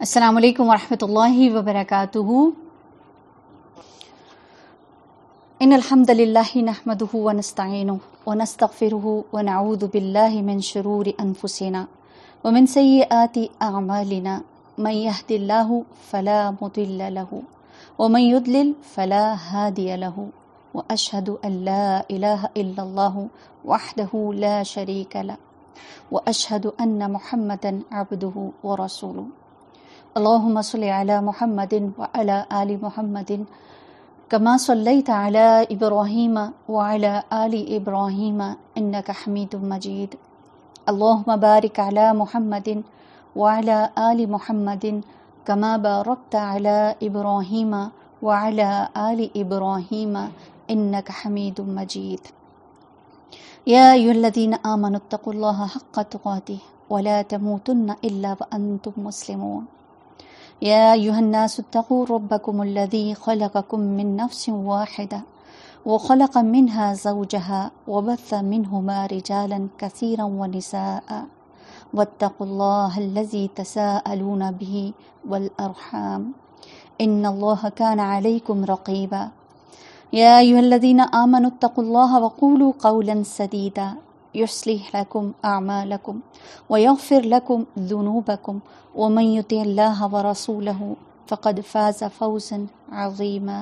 السلام علیکم ورحمۃ اللہ وبرکاتہ۔ ان الحمد للہ نحمده ونستعینه ونستغفره ونعوذ باللہ من شرور انفسنا ومن سیئات اعمالنا من يهد الله فلا مضل له ومن يضلل فلا هادي له واشهد ان لا اله الا الله وحده لا شريك له واشهد ان محمدا عبده ورسوله۔ اللهم صل على محمد وعلى آل محمد كما صليت على إبراهيم وعلى آل إبراهيم إنك حميد مجيد۔ اللهم بارك على محمد وعلى آل محمد كما باركت على إبراهيم وعلى آل إبراهيم إنك حميد مجيد۔ يا أيها الذين آمنوا اتقوا الله حق تقاته ولا تموتن إلا وأنتم مسلمون۔ يا أيها الناس اتقوا ربكم الذي خلقكم من نفس واحدة وخلق منها زوجها وبث منهما رجالا كثيرا ونساء واتقوا الله الذي تساءلون به والأرحام إن الله كان عليكم رقيبا۔ يا أيها الذين آمنوا اتقوا الله وقولوا قولا سديدا يصلح لكم أعمالكم ويغفر لكم ذنوبكم ومن يطع الله ورسوله فقد فاز فوزا عظيما۔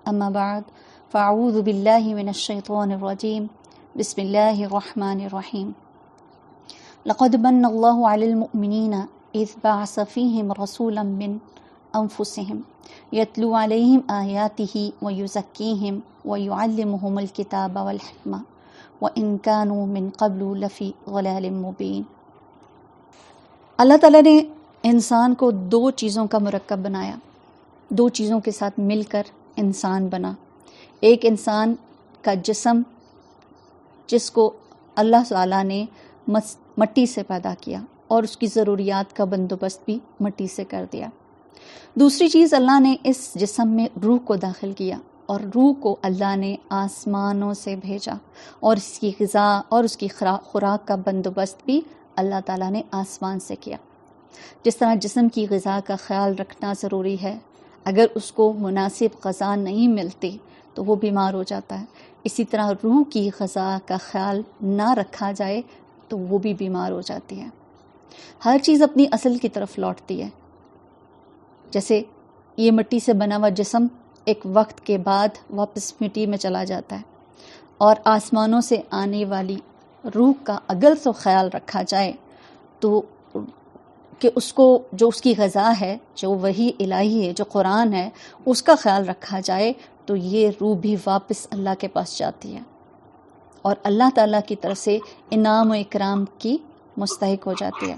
أما بعد فأعوذ بالله من الشيطان الرجيم بسم الله الرحمن الرحيم۔ لقد من الله على المؤمنين إذ بعث فيهم رسولا من أنفسهم يتلو عليهم آياته ويزكيهم ويعلمهم الكتاب والحكمة وإن كانوا من قبل لفي ضلال مبين۔ اللہ تعالیٰ نے انسان کو دو چیزوں کا مرکب بنایا، دو چیزوں کے ساتھ مل کر انسان بنا۔ ایک انسان کا جسم جس کو اللہ تعالیٰ نے مٹی سے پیدا کیا اور اس کی ضروریات کا بندوبست بھی مٹی سے کر دیا۔ دوسری چیز، اللہ نے اس جسم میں روح کو داخل کیا اور روح کو اللہ نے آسمانوں سے بھیجا اور اس کی غذا اور اس کی خوراک کا بندوبست بھی اللہ تعالیٰ نے آسمان سے کیا۔ جس طرح جسم کی غذا کا خیال رکھنا ضروری ہے، اگر اس کو مناسب غذا نہیں ملتی تو وہ بیمار ہو جاتا ہے، اسی طرح روح کی غذا کا خیال نہ رکھا جائے تو وہ بھی بیمار ہو جاتی ہے۔ ہر چیز اپنی اصل کی طرف لوٹتی ہے۔ جیسے یہ مٹی سے بنا ہوا جسم ایک وقت کے بعد واپس مٹی میں چلا جاتا ہے، اور آسمانوں سے آنے والی روح کا اگر تو خیال رکھا جائے تو کہ اس کو جو اس کی غذا ہے، جو وحی الہی ہے، جو قرآن ہے، اس کا خیال رکھا جائے تو یہ روح بھی واپس اللہ کے پاس جاتی ہے اور اللہ تعالیٰ کی طرف سے انعام و اکرام کی مستحق ہو جاتی ہے۔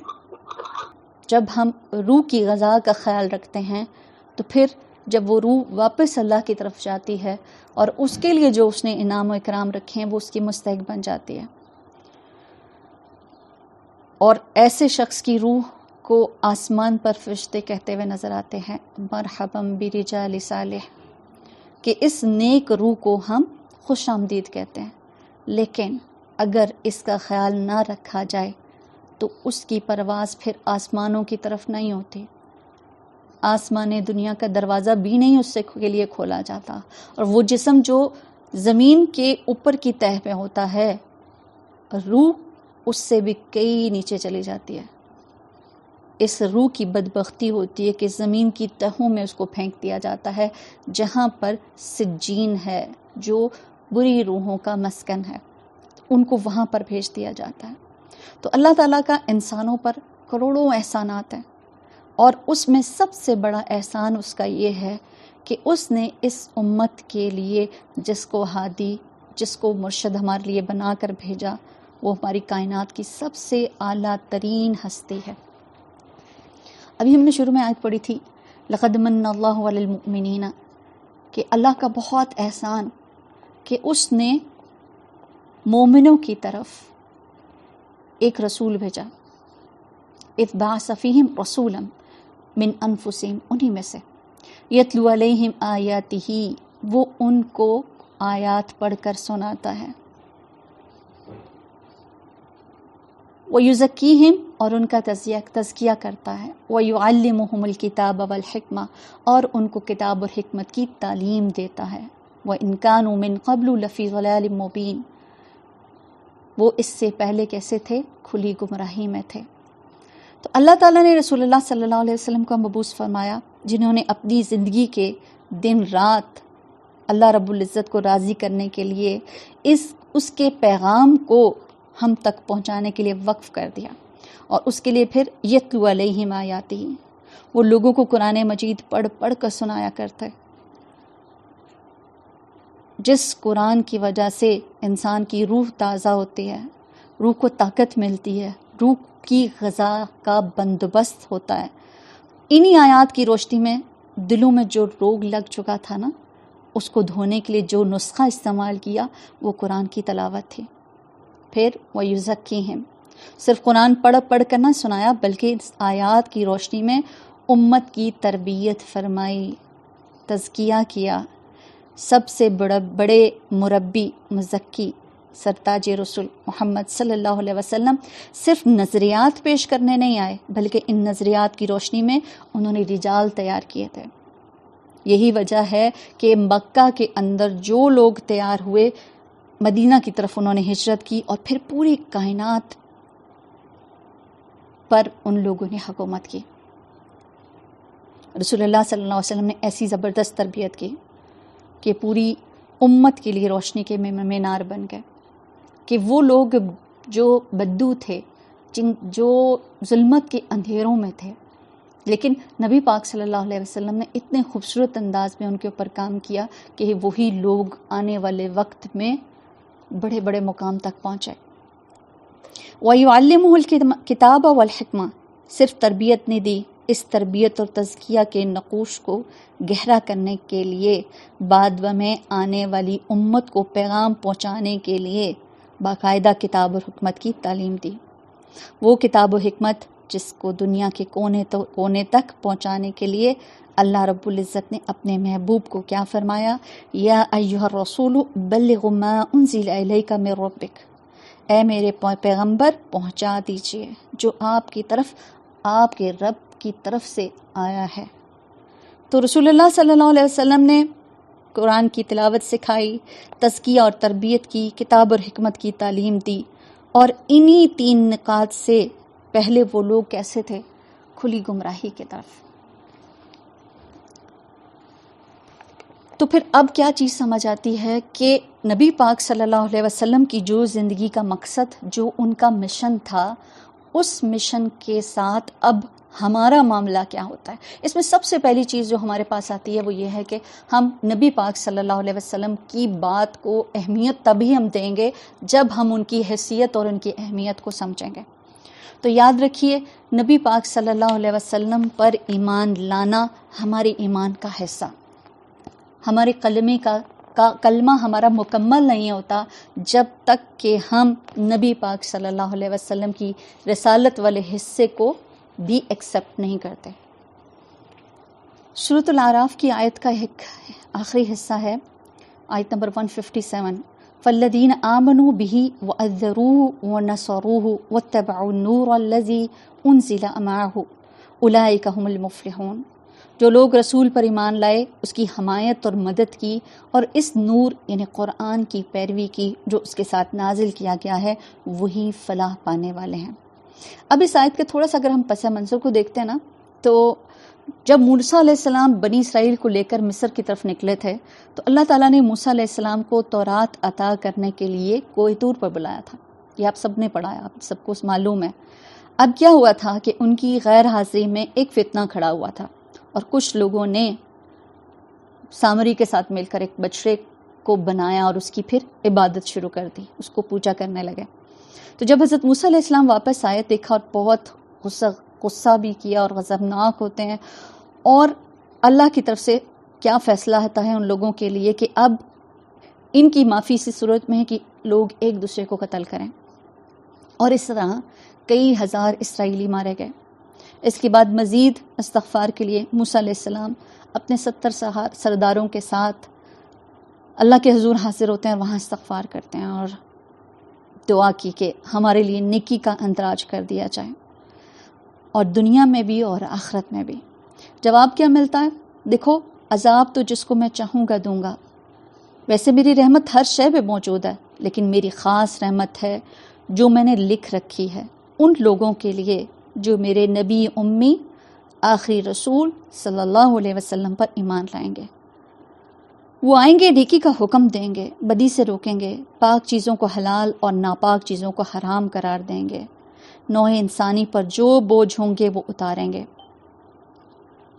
جب ہم روح کی غذا کا خیال رکھتے ہیں تو پھر جب وہ روح واپس اللہ کی طرف جاتی ہے اور اس کے لیے جو اس نے انعام و اکرام رکھے ہیں وہ اس کی مستحق بن جاتی ہے، اور ایسے شخص کی روح کو آسمان پر فرشتے کہتے ہوئے نظر آتے ہیں مرحبا برجال صالح، کہ اس نیک روح کو ہم خوش آمدید کہتے ہیں۔ لیکن اگر اس کا خیال نہ رکھا جائے تو اس کی پرواز پھر آسمانوں کی طرف نہیں ہوتی، آسمان دنیا کا دروازہ بھی نہیں اس کے لیے کھولا جاتا، اور وہ جسم جو زمین کے اوپر کی تہہ میں ہوتا ہے، روح اس سے بھی کئی نیچے چلی جاتی ہے۔ اس روح کی بدبختی ہوتی ہے کہ زمین کی تہوں میں اس کو پھینک دیا جاتا ہے، جہاں پر سجین ہے، جو بری روحوں کا مسکن ہے، ان کو وہاں پر بھیج دیا جاتا ہے۔ تو اللہ تعالیٰ کا انسانوں پر کروڑوں احسانات ہیں، اور اس میں سب سے بڑا احسان اس کا یہ ہے کہ اس نے اس امت کے لیے جس کو ہادی، جس کو مرشد ہمارے لیے بنا کر بھیجا، وہ ہماری کائنات کی سب سے اعلیٰ ترین ہستی ہے۔ ابھی ہم نے شروع میں آیت پڑھی تھی لقد من اللہ علی المؤمنین، کہ اللہ کا بہت احسان کہ اس نے مومنوں کی طرف ایک رسول بھیجا، اذ بعث فیہم رسولا من انفسہم، انہی میں سے، یتلو علیہم آیاتہ، وہ ان کو آیات پڑھ کر سناتا ہے، وَيُزَكِّيهِمْ اور ان کا تزکیہ کرتا ہے، وَيُعَلِّمُهُمُ الْكِتَابَ وَالْحِکْمَةَ اور ان کو کتاب اور حکمت کی تعلیم دیتا ہے، وَإِنْ كَانُوا مِنْ قَبْلُ لَفِي ضَلَالٍ مُبِينٍ وہ اس سے پہلے کیسے تھے؟ کھلی گمراہی میں تھے۔ تو اللہ تعالیٰ نے رسول اللہ صلی اللہ علیہ وسلم کو مبعوث فرمایا، جنہوں نے اپنی زندگی کے دن رات اللہ رب العزت کو راضی کرنے کے لیے اس کے پیغام کو ہم تک پہنچانے کے لیے وقف کر دیا، اور اس کے لیے پھر یتلو علیہم آیاتہ وہ لوگوں کو قرآن مجید پڑھ پڑھ کر سنایا کرتے، جس قرآن کی وجہ سے انسان کی روح تازہ ہوتی ہے، روح کو طاقت ملتی ہے، روح کی غذا کا بندوبست ہوتا ہے۔ انہی آیات کی روشنی میں دلوں میں جو روگ لگ چکا تھا نا، اس کو دھونے کے لیے جو نسخہ استعمال کیا وہ قرآن کی تلاوت تھی۔ پھر وَيُزَكِّيهِمْ صرف قرآن پڑھ پڑھ کر نہ سنایا، بلکہ اس آیات کی روشنی میں امت کی تربیت فرمائی، تزکیہ کیا۔ سب سے بڑے مربی مزکی سرتاج رسول محمد صلی اللہ علیہ وسلم صرف نظریات پیش کرنے نہیں آئے، بلکہ ان نظریات کی روشنی میں انہوں نے رجال تیار کیے تھے۔ یہی وجہ ہے کہ مکہ کے اندر جو لوگ تیار ہوئے، مدینہ کی طرف انہوں نے ہجرت کی، اور پھر پوری کائنات پر ان لوگوں نے حکومت کی۔ رسول اللہ صلی اللہ علیہ وسلم نے ایسی زبردست تربیت کی کہ پوری امت کے لیے روشنی کے مینار بن گئے، کہ وہ لوگ جو بدو تھے، جو ظلمت کے اندھیروں میں تھے، لیکن نبی پاک صلی اللہ علیہ وسلم نے اتنے خوبصورت انداز میں ان کے اوپر کام کیا کہ وہی لوگ آنے والے وقت میں بڑے بڑے مقام تک پہنچے۔ وَيُعَلِّمُهُ الْكِتَابَ وَالْحِکْمَةَ صرف تربیت نہیں دی، اس تربیت اور تزکیہ کے نقوش کو گہرا کرنے کے لیے بعد میں آنے والی امت کو پیغام پہنچانے کے لیے باقاعدہ کتاب اور حکمت کی تعلیم دی۔ وہ کتاب و حکمت جس کو دنیا کے کونے تک پہنچانے کے لیے اللہ رب العزت نے اپنے محبوب کو کیا فرمایا؟ یا ایھا الرسول بلغ ما انزل الیک من ربک، اے میرے پیغمبر پہنچا دیجئے جو آپ کے رب کی طرف سے آیا ہے۔ تو رسول اللہ صلی اللہ علیہ وسلم نے قرآن کی تلاوت سکھائی، تزکیہ اور تربیت کی، کتاب اور حکمت کی تعلیم دی، اور انہی تین نکات سے پہلے وہ لوگ کیسے تھے؟ کھلی گمراہی کی طرف۔ تو پھر اب کیا چیز سمجھ آتی ہے کہ نبی پاک صلی اللہ علیہ وسلم کی جو زندگی کا مقصد، جو ان کا مشن تھا، اس مشن کے ساتھ اب ہمارا معاملہ کیا ہوتا ہے؟ اس میں سب سے پہلی چیز جو ہمارے پاس آتی ہے وہ یہ ہے کہ ہم نبی پاک صلی اللہ علیہ وسلم کی بات کو اہمیت تبھی ہم دیں گے جب ہم ان کی حیثیت اور ان کی اہمیت کو سمجھیں گے۔ تو یاد رکھیے، نبی پاک صلی اللہ علیہ وسلم پر ایمان لانا ہمارے ایمان کا حصہ، ہمارے کلمہ ہمارا مکمل نہیں ہوتا جب تک کہ ہم نبی پاک صلی اللہ علیہ وسلم کی رسالت والے حصے کو بھی ایکسپٹ نہیں کرتے۔ سورۃ الاعراف کی آیت کا ایک آخری حصہ ہے، آیت نمبر 157، فالذین آمنوا بہ وعزروہ ونصروہ واتبعوا النور الذی انزل معہ اولئک ھم المفلحون۔ جو لوگ رسول پر ایمان لائے، اس کی حمایت اور مدد کی، اور اس نور یعنی قرآن کی پیروی کی جو اس کے ساتھ نازل کیا گیا ہے، وہی فلاح پانے والے ہیں۔ اب اس آیت کے تھوڑا سا اگر ہم پس منظر کو دیکھتے ہیں نا، تو جب موسیٰ علیہ السلام بنی اسرائیل کو لے کر مصر کی طرف نکلے تھے، تو اللہ تعالیٰ نے موسیٰ علیہ السلام کو تورات عطا کرنے کے لیے کوہ طور پر بلایا تھا۔ یہ آپ سب نے پڑھا ہے، آپ سب کو معلوم ہے۔ اب کیا ہوا تھا کہ ان کی غیر حاضری میں ایک فتنہ کھڑا ہوا تھا، اور کچھ لوگوں نے سامری کے ساتھ مل کر ایک بچڑے کو بنایا اور اس کی پھر عبادت شروع کر دی، اس کو پوجا کرنے لگے۔ تو جب حضرت موسیٰ علیہ السلام واپس آئے، دیکھا اور بہت غصہ بھی کیا اور غضبناک ہوتے ہیں، اور اللہ کی طرف سے کیا فیصلہ آتا ہے ان لوگوں کے لیے کہ اب ان کی معافی اسی صورت میں ہے کہ لوگ ایک دوسرے کو قتل کریں، اور اس طرح کئی ہزار اسرائیلی مارے گئے۔ اس کے بعد مزید استغفار کے لیے موسیٰ علیہ السلام اپنے 70 سرداروں کے ساتھ اللہ کے حضور حاضر ہوتے ہیں، وہاں استغفار کرتے ہیں، اور دعا کی کہ ہمارے لیے نیکی کا اندراج کر دیا جائے، اور دنیا میں بھی اور آخرت میں بھی۔ جواب کیا ملتا ہے؟ دیکھو، عذاب تو جس کو میں چاہوں گا دوں گا، ویسے میری رحمت ہر شے پہ موجود ہے، لیکن میری خاص رحمت ہے جو میں نے لکھ رکھی ہے ان لوگوں کے لیے جو میرے نبی امی آخری رسول صلی اللہ علیہ وسلم پر ایمان لائیں گے۔ وہ آئیں گے، نیکی کا حکم دیں گے، بدی سے روکیں گے، پاک چیزوں کو حلال اور ناپاک چیزوں کو حرام قرار دیں گے، نوع انسانی پر جو بوجھ ہوں گے وہ اتاریں گے۔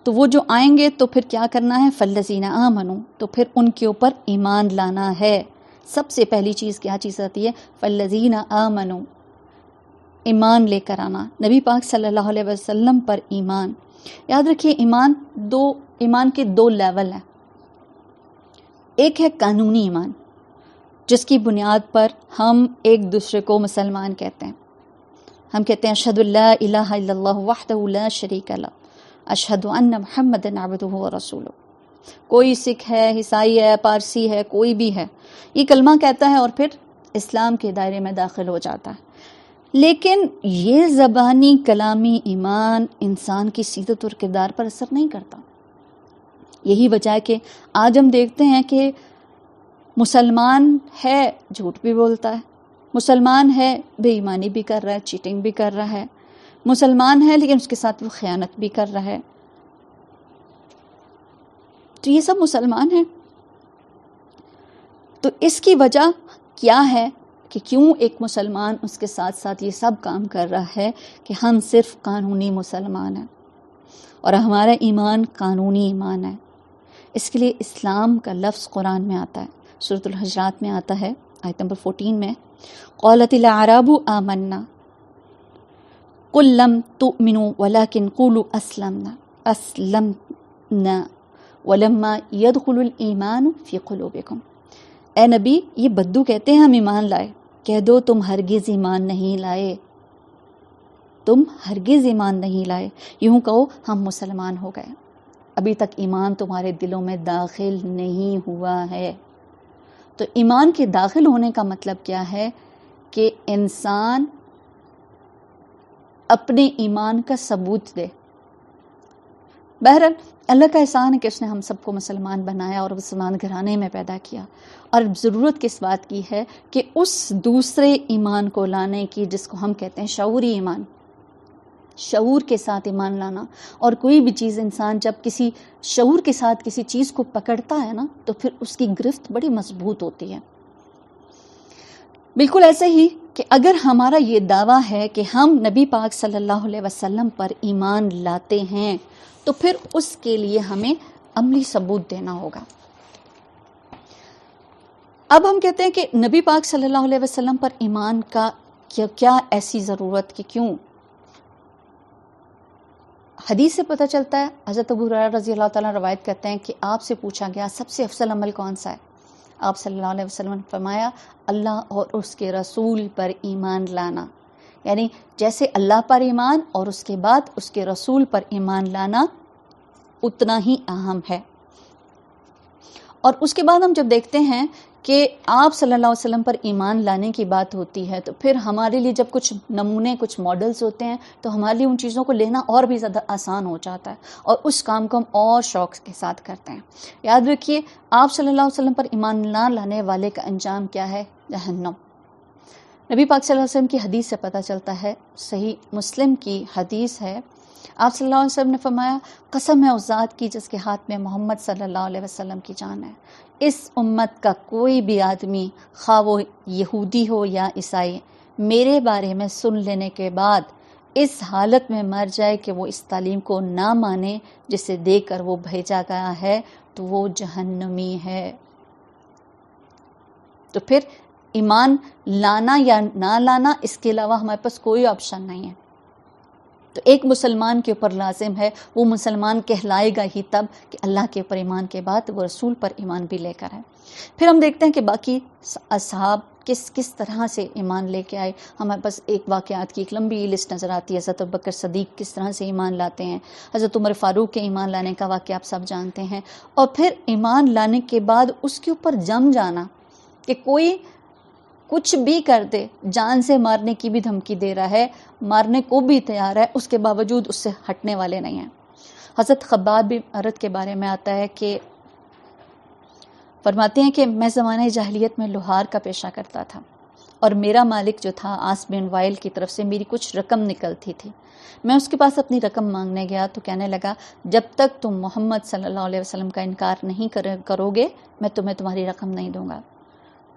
تو وہ جو آئیں گے تو پھر کیا کرنا ہے؟ فالذین آمنوا، تو پھر ان کے اوپر ایمان لانا ہے۔ سب سے پہلی چیز کیا چیز آتی ہے؟ فالذین آمنوا، ایمان لے کر آنا، نبی پاک صلی اللہ علیہ وسلم پر ایمان۔ یاد رکھیے، ایمان کے دو لیول ہیں۔ ایک ہے قانونی ایمان، جس کی بنیاد پر ہم ایک دوسرے کو مسلمان کہتے ہیں۔ ہم کہتے ہیں اشہد ان لا الہ الا اللہ وحدہ لا شریک لہ، اشہد ان محمد عبدہ ورسولہ۔ کوئی سکھ ہے، عیسائی ہے، پارسی ہے، کوئی بھی ہے، یہ کلمہ کہتا ہے اور پھر اسلام کے دائرے میں داخل ہو جاتا ہے۔ لیکن یہ زبانی کلامی ایمان انسان کی سیرت اور کردار پر اثر نہیں کرتا۔ یہی وجہ ہے کہ آج ہم دیکھتے ہیں کہ مسلمان ہے، جھوٹ بھی بولتا ہے، مسلمان ہے، بے ایمانی بھی کر رہا ہے، چیٹنگ بھی کر رہا ہے، مسلمان ہے لیکن اس کے ساتھ وہ خیانت بھی کر رہا ہے۔ تو یہ سب مسلمان ہیں۔ تو اس کی وجہ کیا ہے کہ کیوں ایک مسلمان اس کے ساتھ ساتھ یہ سب کام کر رہا ہے؟ کہ ہم صرف قانونی مسلمان ہیں اور ہمارا ایمان قانونی ایمان ہے۔ اس کے لیے اسلام کا لفظ قرآن میں آتا ہے، سورۃ الحجرات میں آتا ہے، آیت نمبر 14 میں، قالت الاعراب آمنا قل لم تؤمنوا ولكن قولوا اسلمنا ولما يدخل الایمان فی قلوبکم۔ اے نبی، یہ بدو کہتے ہیں ہم ایمان لائے، کہہ دو تم ہرگز ایمان نہیں لائے، تم ہرگز ایمان نہیں لائے، یوں کہو ہم مسلمان ہو گئے، ابھی تک ایمان تمہارے دلوں میں داخل نہیں ہوا ہے۔ تو ایمان کے داخل ہونے کا مطلب کیا ہے؟ کہ انسان اپنے ایمان کا ثبوت دے۔ بہرحال اللہ کا احسان ہے کہ اس نے ہم سب کو مسلمان بنایا اور مسلمان گھرانے میں پیدا کیا، اور ضرورت کس بات کی ہے کہ اس دوسرے ایمان کو لانے کی جس کو ہم کہتے ہیں شعوری ایمان، شعور کے ساتھ ایمان لانا۔ اور کوئی بھی چیز انسان جب کسی شعور کے ساتھ کسی چیز کو پکڑتا ہے نا تو پھر اس کی گرفت بڑی مضبوط ہوتی ہے۔ بالکل ایسے ہی کہ اگر ہمارا یہ دعویٰ ہے کہ ہم نبی پاک صلی اللہ علیہ وسلم پر ایمان لاتے ہیں تو پھر اس کے لیے ہمیں عملی ثبوت دینا ہوگا۔ اب ہم کہتے ہیں کہ نبی پاک صلی اللہ علیہ وسلم پر ایمان کا کیا ایسی ضرورت کہ کیوں؟ حدیث سے پتہ چلتا ہے، حضرت ابو ہریرہ رضی اللہ تعالیٰ روایت کرتے ہیں کہ آپ سے پوچھا گیا سب سے افضل عمل کون سا ہے؟ آپ صلی اللہ علیہ وسلم نے فرمایا اللہ اور اس کے رسول پر ایمان لانا، یعنی جیسے اللہ پر ایمان اور اس کے بعد اس کے رسول پر ایمان لانا اتنا ہی اہم ہے۔ اور اس کے بعد ہم جب دیکھتے ہیں کہ آپ صلی اللہ علیہ وسلم پر ایمان لانے کی بات ہوتی ہے تو پھر ہمارے لیے جب کچھ نمونے، کچھ ماڈلز ہوتے ہیں تو ہمارے لیے ان چیزوں کو لینا اور بھی زیادہ آسان ہو جاتا ہے اور اس کام کو ہم اور شوق کے ساتھ کرتے ہیں۔ یاد رکھیے، آپ صلی اللہ علیہ وسلم پر ایمان نہ لانے والے کا انجام کیا ہے؟ جہنم۔ نبی پاک صلی اللہ علیہ وسلم کی حدیث سے پتہ چلتا ہے، صحیح مسلم کی حدیث ہے، آپ صلی اللہ علیہ وسلم نے فرمایا قسم ہے اس ذات کی جس کے ہاتھ میں محمد صلی اللہ علیہ وسلم کی جان ہے، اس امت کا کوئی بھی آدمی خواہ وہ یہودی ہو یا عیسائی میرے بارے میں سن لینے کے بعد اس حالت میں مر جائے کہ وہ اس تعلیم کو نہ مانے جسے دے کر وہ بھیجا گیا ہے تو وہ جہنمی ہے۔ تو پھر ایمان لانا یا نہ لانا، اس کے علاوہ ہمارے پاس کوئی آپشن نہیں ہے۔ تو ایک مسلمان کے اوپر لازم ہے، وہ مسلمان کہلائے گا ہی تب کہ اللہ کے اوپر ایمان کے بعد وہ رسول پر ایمان بھی لے کر ہے۔ پھر ہم دیکھتے ہیں کہ باقی اصحاب کس طرح سے ایمان لے کے آئے۔ ہمارے پاس ایک واقعات کی ایک لمبی لسٹ نظر آتی ہے، حضرت ابوبکر صدیق کس طرح سے ایمان لاتے ہیں، حضرت عمر فاروق کے ایمان لانے کا واقعہ آپ سب جانتے ہیں، اور پھر ایمان لانے کے بعد اس کے اوپر جم جانا کہ کوئی کچھ بھی کر دے، جان سے مارنے کی بھی دھمکی دے رہا ہے، مارنے کو بھی تیار ہے، اس کے باوجود اس سے ہٹنے والے نہیں ہیں۔ حضرت خباب بن ارت کے بارے میں آتا ہے کہ فرماتے ہیں کہ میں زمانہ جاہلیت میں لوہار کا پیشہ کرتا تھا، اور میرا مالک جو تھا عاص بن وائل کی طرف سے میری کچھ رقم نکلتی تھی۔ میں اس کے پاس اپنی رقم مانگنے گیا تو کہنے لگا جب تک تم محمد صلی اللہ علیہ وسلم کا انکار نہیں کرو گے میں تمہیں تمہاری رقم نہیں دوں گا۔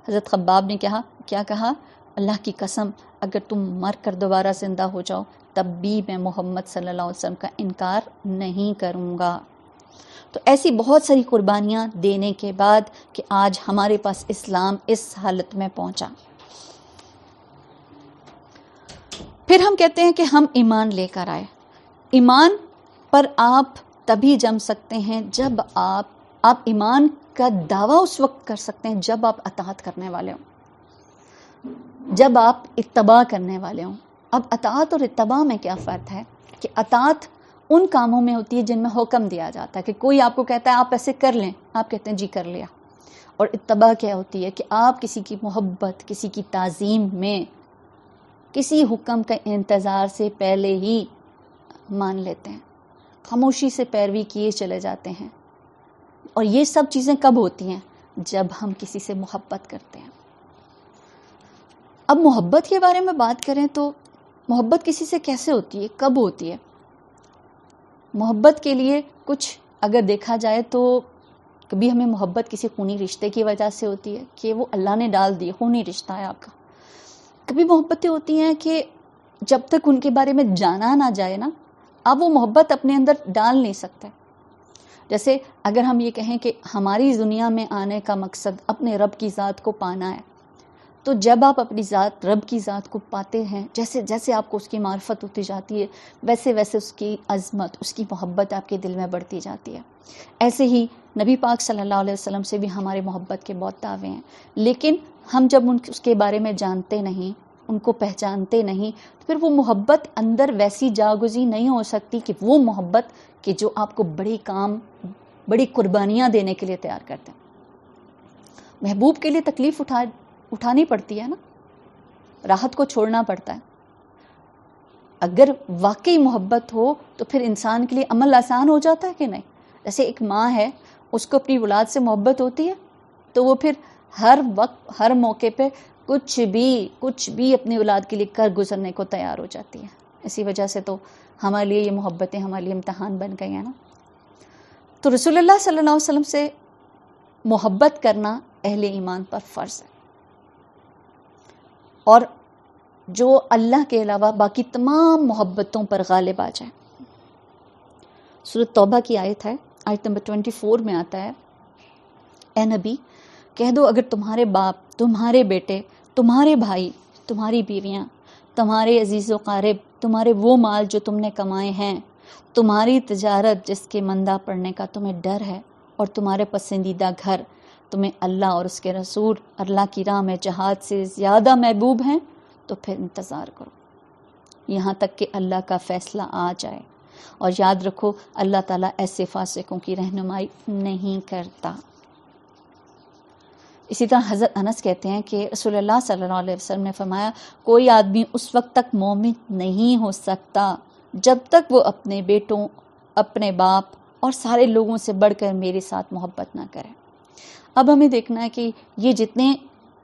حضرت خباب نے کیا کہا؟ اللہ کی قسم اگر تم مر کر دوبارہ زندہ ہو جاؤ تب بھی میں محمد صلی اللہ علیہ وسلم کا انکار نہیں کروں گا۔ تو ایسی بہت ساری قربانیاں دینے کے بعد کہ آج ہمارے پاس اسلام اس حالت میں پہنچا۔ پھر ہم کہتے ہیں کہ ہم ایمان لے کر آئے۔ ایمان پر آپ تبھی جم سکتے ہیں جب آپ ایمان کا دعویٰ اس وقت کر سکتے ہیں جب آپ اطاعت کرنے والے ہوں، جب آپ اتباع کرنے والے ہوں۔ اب اطاعت اور اتباع میں کیا فرق ہے کہ اطاعت ان کاموں میں ہوتی ہے جن میں حکم دیا جاتا ہے، کہ کوئی آپ کو کہتا ہے آپ ایسے کر لیں، آپ کہتے ہیں جی کر لیا۔ اور اتباع کیا ہوتی ہے کہ آپ کسی کی محبت، کسی کی تعظیم میں کسی حکم کا انتظار سے پہلے ہی مان لیتے ہیں، خاموشی سے پیروی کیے چلے جاتے ہیں۔ اور یہ سب چیزیں کب ہوتی ہیں؟ جب ہم کسی سے محبت کرتے ہیں۔ اب محبت کے بارے میں بات کریں تو محبت کسی سے کیسے ہوتی ہے، کب ہوتی ہے؟ محبت کے لیے کچھ اگر دیکھا جائے تو کبھی ہمیں محبت کسی خونی رشتے کی وجہ سے ہوتی ہے کہ وہ اللہ نے ڈال دی، خونی رشتہ ہے آپ کا۔ کبھی محبتیں ہوتی ہیں کہ جب تک ان کے بارے میں جانا نہ جائے نا، آپ وہ محبت اپنے اندر ڈال نہیں سکتے۔ جیسے اگر ہم یہ کہیں کہ ہماری دنیا میں آنے کا مقصد اپنے رب کی ذات کو پانا ہے، تو جب آپ اپنی ذات رب کی ذات کو پاتے ہیں، جیسے جیسے آپ کو اس کی معرفت ہوتی جاتی ہے ویسے ویسے اس کی عظمت، اس کی محبت آپ کے دل میں بڑھتی جاتی ہے۔ ایسے ہی نبی پاک صلی اللہ علیہ وسلم سے بھی ہمارے محبت کے بہت دعوے ہیں، لیکن ہم جب اس کے بارے میں جانتے نہیں، ان کو پہچانتے نہیں، تو پھر وہ محبت اندر ویسی جاگزی نہیں ہو سکتی کہ وہ محبت کہ جو آپ کو بڑی قربانیاں دینے کے لیے تیار کرتے ہیں۔ محبوب کے لیے تکلیف اٹھانی پڑتی ہے نا، راحت کو چھوڑنا پڑتا ہے۔ اگر واقعی محبت ہو تو پھر انسان کے لیے عمل آسان ہو جاتا ہے کہ نہیں؟ جیسے ایک ماں ہے، اس کو اپنی اولاد سے محبت ہوتی ہے تو وہ پھر ہر وقت ہر موقع پہ کچھ بھی اپنی اولاد کے لیے کر گزرنے کو تیار ہو جاتی ہے۔ اسی وجہ سے تو ہمارے لیے یہ محبتیں ہمارے لیے امتحان بن گئی ہیں نا۔ تو رسول اللہ صلی اللہ علیہ وسلم سے محبت کرنا اہل ایمان پر فرض ہے، اور جو اللہ کے علاوہ باقی تمام محبتوں پر غالب آ جائے۔ سورۃ توبہ کی آیت ہے، آیت نمبر 24 میں آتا ہے، اے نبی کہہ دو اگر تمہارے باپ، تمہارے بیٹے، تمہارے بھائی، تمہاری بیویاں، تمہارے عزیز و قارب، تمہارے وہ مال جو تم نے کمائے ہیں، تمہاری تجارت جس کے مندہ پڑنے کا تمہیں ڈر ہے، اور تمہارے پسندیدہ گھر تمہیں اللہ اور اس کے رسول اللہ کی راہ میں جہاد سے زیادہ محبوب ہیں، تو پھر انتظار کرو یہاں تک کہ اللہ کا فیصلہ آ جائے، اور یاد رکھو اللہ تعالیٰ ایسے فاسقوں کی رہنمائی نہیں کرتا۔ اسی طرح حضرت انس کہتے ہیں کہ رسول اللہ صلی اللہ علیہ وسلم نے فرمایا کوئی آدمی اس وقت تک مومن نہیں ہو سکتا جب تک وہ اپنے بیٹوں، اپنے باپ اور سارے لوگوں سے بڑھ کر میرے ساتھ محبت نہ کرے۔ اب ہمیں دیکھنا ہے کہ یہ جتنے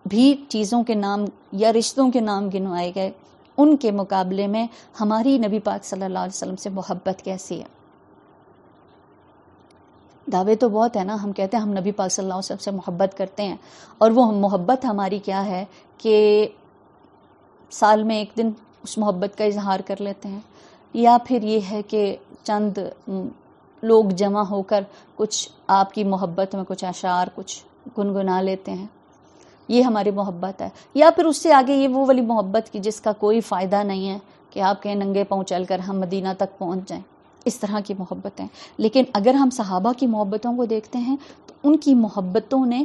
بھی چیزوں کے نام یا رشتوں کے نام گنوائے گئے، ان کے مقابلے میں ہماری نبی پاک صلی اللہ علیہ وسلم سے محبت کیسی ہے؟ دعوے تو بہت ہے نا، ہم کہتے ہیں ہم نبی پاک صلی اللہ علیہ وسلم سے محبت کرتے ہیں، اور وہ محبت ہماری کیا ہے کہ سال میں ایک دن اس محبت کا اظہار کر لیتے ہیں، یا پھر یہ ہے کہ چند لوگ جمع ہو کر کچھ آپ کی محبت میں کچھ اشعار کچھ گنگنا لیتے ہیں، یہ ہماری محبت ہے، یا پھر اس سے آگے یہ وہ والی محبت کی جس کا کوئی فائدہ نہیں ہے کہ آپ کہیں ننگے پاؤں چل کر ہم مدینہ تک پہنچ جائیں، اس طرح کی محبتیں۔ لیکن اگر ہم صحابہ کی محبتوں کو دیکھتے ہیں تو ان کی محبتوں نے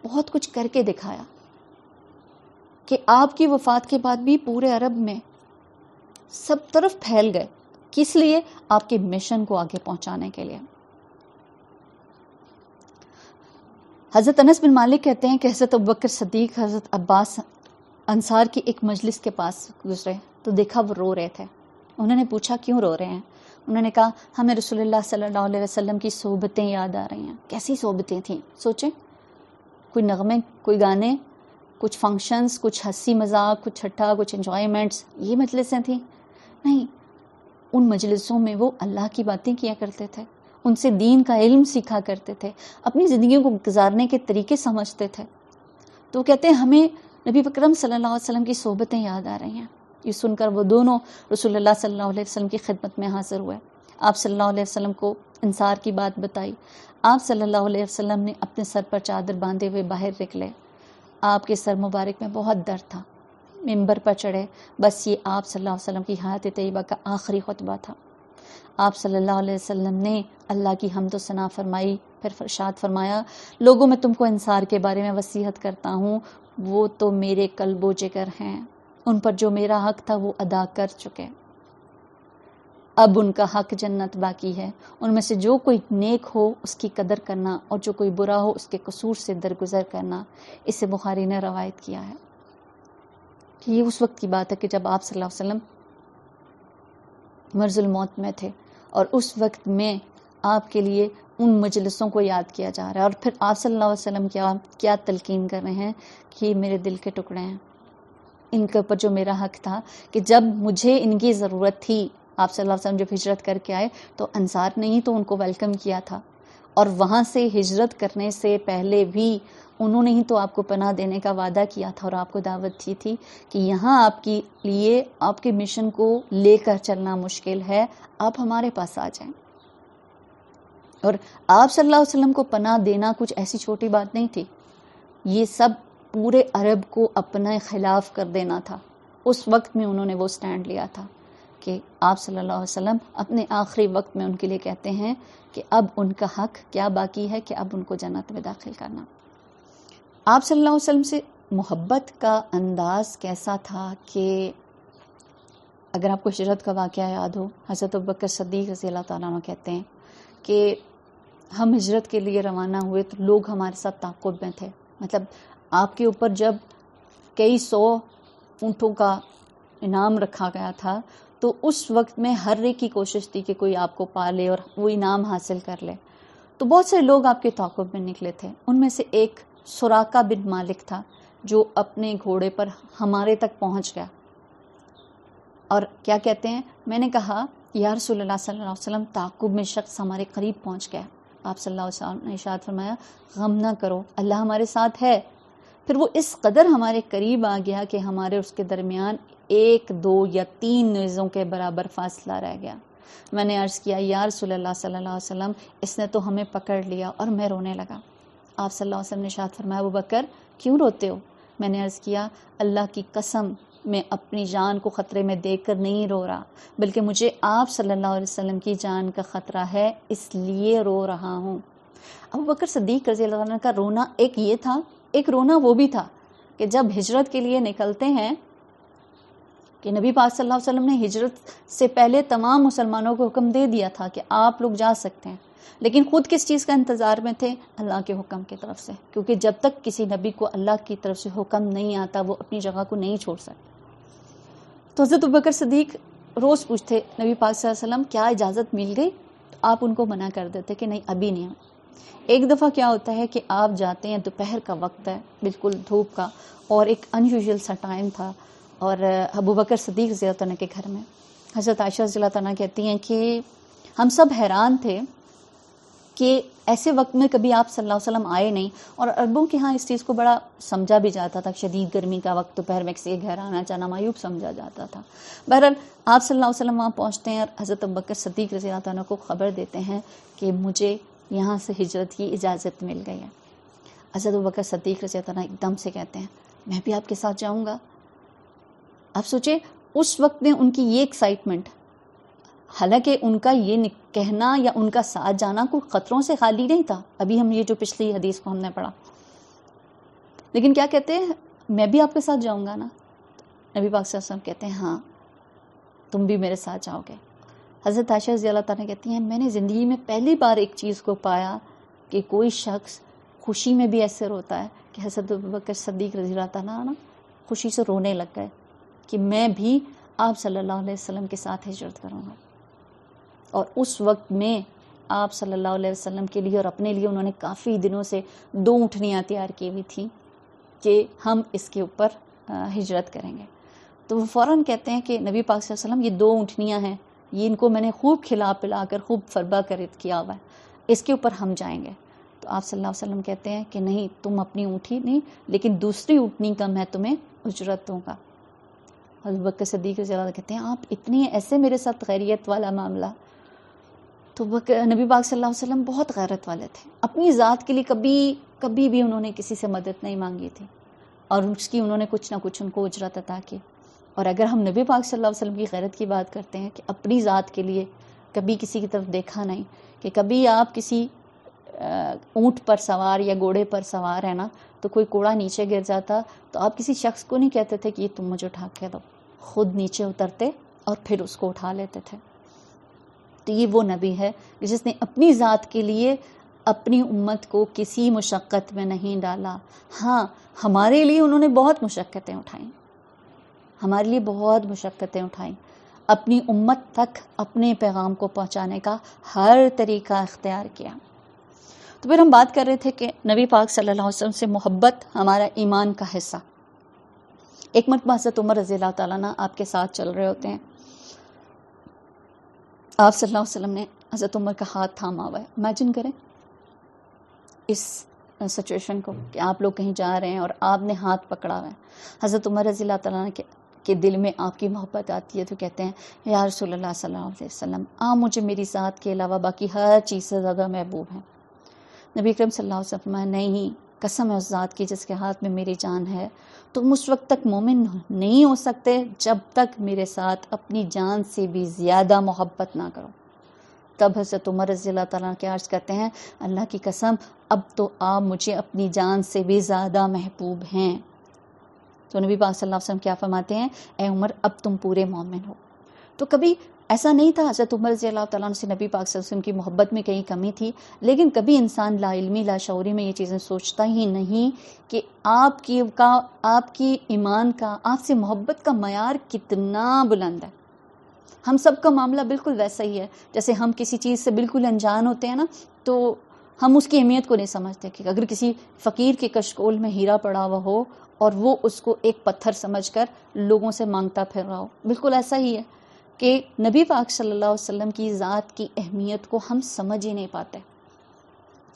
بہت کچھ کر کے دکھایا کہ آپ کی وفات کے بعد بھی پورے عرب میں سب طرف پھیل گئے، کس لیے؟ آپ کے مشن کو آگے پہنچانے کے لیے۔ حضرت انس بن مالک کہتے ہیں کہ حضرت ابوبکر صدیق حضرت عباس انصار کی ایک مجلس کے پاس گزرے تو دیکھا وہ رو رہے تھے. انہوں نے پوچھا کیوں رو رہے ہیں؟ انہوں نے کہا ہمیں رسول اللہ صلی اللہ علیہ وسلم کی صحبتیں یاد آ رہی ہیں. کیسی صحبتیں تھیں سوچیں، کوئی نغمے، کوئی گانے، کچھ فنکشنز، کچھ ہنسی مذاق، کچھ ٹھٹا، کچھ انجوائمنٹس، یہ مجلسیں تھیں؟ نہیں، ان مجلسوں میں وہ اللہ کی باتیں کیا کرتے تھے، ان سے دین کا علم سیکھا کرتے تھے، اپنی زندگیوں کو گزارنے کے طریقے سمجھتے تھے. تو کہتے ہیں ہمیں نبی اکرم صلی اللہ علیہ وسلم کی صحبتیں یاد آ رہی ہیں. یہ سن کر وہ دونوں رسول اللہ صلی اللہ علیہ وسلم کی خدمت میں حاضر ہوئے. آپ صلی اللہ علیہ وسلم کو انصار کی بات بتائی. آپ صلی اللہ علیہ وسلم نے اپنے سر پر چادر باندھے ہوئے باہر نکلے. آپ کے سر مبارک میں بہت درد تھا. ممبر پر چڑھے. بس یہ آپ صلی اللہ علیہ وسلم کی حیات طیبہ کا آخری خطبہ تھا. آپ صلی اللہ علیہ وسلم نے اللہ کی حمد و ثنا فرمائی، پھر ارشاد فرمایا لوگوں میں تم کو انصار کے بارے میں وصیت کرتا ہوں، وہ تو میرے قلب و جگر ہیں، ان پر جو میرا حق تھا وہ ادا کر چکے، اب ان کا حق جنت باقی ہے. ان میں سے جو کوئی نیک ہو اس کی قدر کرنا اور جو کوئی برا ہو اس کے قصور سے درگزر کرنا. اسے بخاری نے روایت کیا ہے. یہ اس وقت کی بات ہے کہ جب آپ صلی اللہ علیہ وسلم مرض الموت میں تھے، اور اس وقت میں آپ کے لیے ان مجلسوں کو یاد کیا جا رہا ہے. اور پھر آپ صلی اللہ علیہ وسلم کیا تلقین کر رہے ہیں کہ یہ میرے دل کے ٹکڑے ہیں، ان کے اوپر جو میرا حق تھا، کہ جب مجھے ان کی ضرورت تھی، آپ صلی اللہ علیہ وسلم جب ہجرت کر کے آئے تو انصار نے ہی تو ان کو ویلکم کیا تھا، اور وہاں سے ہجرت کرنے سے پہلے بھی انہوں نے ہی تو آپ کو پناہ دینے کا وعدہ کیا تھا اور آپ کو دعوت دی تھی کہ یہاں آپ کے لیے آپ کے مشن کو لے کر چلنا مشکل ہے، آپ ہمارے پاس آ جائیں. اور آپ صلی اللہ علیہ وسلم کو پناہ دینا کچھ ایسی چھوٹی بات نہیں تھی، یہ سب پورے عرب کو اپنے خلاف کر دینا تھا. اس وقت میں انہوں نے وہ سٹینڈ لیا تھا کہ آپ صلی اللہ علیہ وسلم اپنے آخری وقت میں ان کے لیے کہتے ہیں کہ اب ان کا حق کیا باقی ہے کہ اب ان کو جنت میں داخل کرنا. آپ صلی اللہ علیہ وسلم سے محبت کا انداز کیسا تھا کہ اگر آپ کو ہجرت کا واقعہ یاد ہو، حضرت ابوبکر صدیق رضی اللہ تعالیٰ عنہ کہتے ہیں کہ ہم ہجرت کے لیے روانہ ہوئے تو لوگ ہمارے ساتھ تعاقب میں تھے. مطلب آپ کے اوپر جب کئی 100 اونٹوں کا انعام رکھا گیا تھا تو اس وقت میں ہر ایک کی کوشش تھی کہ کوئی آپ کو پالے اور وہ انعام حاصل کر لے. تو بہت سے لوگ آپ کے تعاقب میں نکلے تھے. ان میں سے ایک سراقہ بن مالک تھا جو اپنے گھوڑے پر ہمارے تک پہنچ گیا اور کیا کہتے ہیں، میں نے کہا یا رسول اللہ صلی اللہ علیہ وسلم تعاقب میں شخص ہمارے قریب پہنچ گیا. آپ صلی اللہ علیہ وسلم نے ارشاد فرمایا غم نہ کرو، اللہ ہمارے ساتھ ہے. پھر وہ اس قدر ہمارے قریب آ گیا کہ ہمارے اس کے درمیان 1 2 یا 3 نیزوں کے برابر فاصلہ رہ گیا. میں نے عرض کیا یا رسول اللہ صلی اللہ علیہ وسلم اس نے تو ہمیں پکڑ لیا، اور میں رونے لگا. آپ صلی اللہ علیہ وسلم نے ارشاد فرمایا ابوبکر کیوں روتے ہو؟ میں نے عرض کیا اللہ کی قسم میں اپنی جان کو خطرے میں دیکھ کر نہیں رو رہا، بلکہ مجھے آپ صلی اللہ علیہ وسلم کی جان کا خطرہ ہے، اس لیے رو رہا ہوں. ابوبکر صدیق رضی اللہ عنہ کا رونا ایک یہ تھا، ایک رونا وہ بھی تھا کہ جب ہجرت کے لیے نکلتے ہیں کہ نبی پاک صلی اللہ علیہ وسلم نے ہجرت سے پہلے تمام مسلمانوں کو حکم دے دیا تھا کہ آپ لوگ جا سکتے ہیں، لیکن خود کس چیز کا انتظار میں تھے؟ اللہ کے حکم کی طرف سے، کیونکہ جب تک کسی نبی کو اللہ کی طرف سے حکم نہیں آتا وہ اپنی جگہ کو نہیں چھوڑ سکتا. تو حضرت ابوبکر صدیق روز پوچھتے نبی پاک صلی اللہ علیہ وسلم کیا اجازت مل گئی؟ تو آپ ان کو منع کر دیتے کہ نہیں ابھی نہیں. ایک دفعہ کیا ہوتا ہے کہ آپ جاتے ہیں، دوپہر کا وقت ہے، بالکل دھوپ کا، اور ایک ان یوزول سا ٹائم تھا، اور ابوبکر صدیق رضی اللہ عنہ کے گھر میں. حضرت عائشہ رضی اللہ عنہ کہتی ہیں کہ ہم سب حیران تھے کہ ایسے وقت میں کبھی آپ صلی اللہ علیہ وسلم آئے نہیں، اور عربوں کے ہاں اس چیز کو بڑا سمجھا بھی جاتا تھا، شدید گرمی کا وقت دوپہر میں کسی کے گھر آنا جانا معیوب سمجھا جاتا تھا. بہرحال آپ صلی اللہ علیہ وسلم وہاں پہنچتے ہیں اور حضرت ابوبکر صدیق رضی اللہ عنہ کو خبر دیتے ہیں کہ مجھے یہاں سے ہجرت کی اجازت مل گئی ہے. حضرت ابوبکر صدیق رضی اللہ عنہ ایک دم سے کہتے ہیں میں بھی آپ کے ساتھ جاؤں گا. آپ سوچیں اس وقت میں ان کی یہ ایکسائٹمنٹ، حالانکہ ان کا یہ کہنا یا ان کا ساتھ جانا کوئی خطروں سے خالی نہیں تھا. ابھی ہم یہ جو پچھلی حدیث کو ہم نے پڑھا، لیکن کیا کہتے ہیں میں بھی آپ کے ساتھ جاؤں گا نا. نبی پاک صلی اللہ علیہ وسلم کہتے ہیں ہاں تم بھی میرے ساتھ جاؤ گے. حضرت عائشہ رضی اللہ تعالیٰ کہتی ہیں میں نے زندگی میں پہلی بار ایک چیز کو پایا کہ کوئی شخص خوشی میں بھی ایسے روتا ہے کہ حضرت ابوبکر صدیق رضی اللہ تعالیٰ عنہ خوشی سے رونے لگ گئے کہ میں بھی آپ صلی اللہ علیہ وسلم کے ساتھ ہجرت کروں گا. اور اس وقت میں آپ صلی اللہ علیہ وسلم کے لیے اور اپنے لیے انہوں نے کافی دنوں سے 2 اونٹنیاں تیار کی ہوئی تھیں کہ ہم اس کے اوپر ہجرت کریں گے. تو وہ فوراً کہتے ہیں کہ نبی پاک صلی اللہ علیہ وسلم یہ 2 اونٹنیاں ہیں، یہ ان کو میں نے خوب کھلا پلا کر خوب فربا کر کیا ہوا ہے، اس کے اوپر ہم جائیں گے. تو آپ صلی اللہ علیہ وسلم کہتے ہیں کہ نہیں، تم اپنی اونٹنی نہیں لیکن دوسری اونٹنی کا میں تمہیں اجرت دوں گا. حضرت بکر صدیق رضی اللہ عنہ کہتے ہیں آپ اتنی ایسے میرے ساتھ غیریت والا معاملہ. تو نبی پاک صلی اللہ علیہ وسلم بہت غیرت والے تھے، اپنی ذات کے لیے کبھی بھی انہوں نے کسی سے مدد نہیں مانگی تھی اور اس کی انہوں نے کچھ نہ کچھ ان کو اجرت عطا کی. اور اگر ہم نبی پاک صلی اللہ علیہ وسلم کی غیرت کی بات کرتے ہیں کہ اپنی ذات کے لیے کبھی کسی کی طرف دیکھا نہیں، کہ کبھی آپ کسی اونٹ پر سوار یا گھوڑے پر سوار ہے نا، تو کوئی کوڑا نیچے گر جاتا تو آپ کسی شخص کو نہیں کہتے تھے کہ یہ تم مجھے اٹھا کے دو، خود نیچے اترتے اور پھر اس کو اٹھا لیتے تھے. تو یہ وہ نبی ہے جس نے اپنی ذات کے لیے اپنی امت کو کسی مشقت میں نہیں ڈالا. ہاں، ہمارے لیے انہوں نے بہت مشقتیں اٹھائیں، ہمارے لیے بہت مشقتیں اٹھائیں، اپنی امت تک اپنے پیغام کو پہنچانے کا ہر طریقہ اختیار کیا. تو پھر ہم بات کر رہے تھے کہ نبی پاک صلی اللہ علیہ وسلم سے محبت ہمارا ایمان کا حصہ. ایک مرتبہ حضرت عمر رضی اللہ تعالیٰ عنہ آپ کے ساتھ چل رہے ہوتے ہیں، آپ صلی اللہ علیہ وسلم نے حضرت عمر کا ہاتھ تھاما ہوا ہے. امیجن کریں اس سچویشن کو کہ آپ لوگ کہیں جا رہے ہیں اور آپ نے ہاتھ پکڑا ہوا ہے. حضرت عمر رضی اللہ تعالیٰ عنہ کے دل میں آپ کی محبت آتی ہے تو کہتے ہیں یا رسول اللہ صلی اللہ علیہ وسلم، آپ مجھے میری ذات کے علاوہ باقی ہر چیز سے زیادہ محبوب ہیں. نبی اکرم صلی اللہ علیہ وسلم فرمایا نہیں، قسم ہے اس ذات کی جس کے ہاتھ میں میری جان ہے، تم اس وقت تک مومن نہیں ہو سکتے جب تک میرے ساتھ اپنی جان سے بھی زیادہ محبت نہ کرو. تب حضرت عمر رضی اللہ تعالیٰ کے عرض کرتے ہیں اللہ کی قسم اب تو آپ مجھے اپنی جان سے بھی زیادہ محبوب ہیں. تو نبی پاک صلی اللہ علیہ وسلم کیا فرماتے ہیں، اے عمر اب تم پورے مومن ہو. تو کبھی ایسا نہیں تھا حضرت عمر رضی اللہ تعالیٰ عنہ سے نبی پاک صلی اللہ علیہ وسلم کی محبت میں کہیں کمی تھی، لیکن کبھی انسان لا علمی لا شعوری میں یہ چیزیں سوچتا ہی نہیں کہ آپ کی ایمان کا، آپ سے محبت کا معیار کتنا بلند ہے. ہم سب کا معاملہ بالکل ویسا ہی ہے، جیسے ہم کسی چیز سے بالکل انجان ہوتے ہیں نا، تو ہم اس کی اہمیت کو نہیں سمجھتے کہ اگر کسی فقیر کے کشکول میں ہیرا پڑا ہوا ہو اور وہ اس کو ایک پتھر سمجھ کر لوگوں سے مانگتا پھر رہا ہو، بالکل ایسا ہی ہے کہ نبی پاک صلی اللہ علیہ وسلم کی ذات کی اہمیت کو ہم سمجھ ہی نہیں پاتے.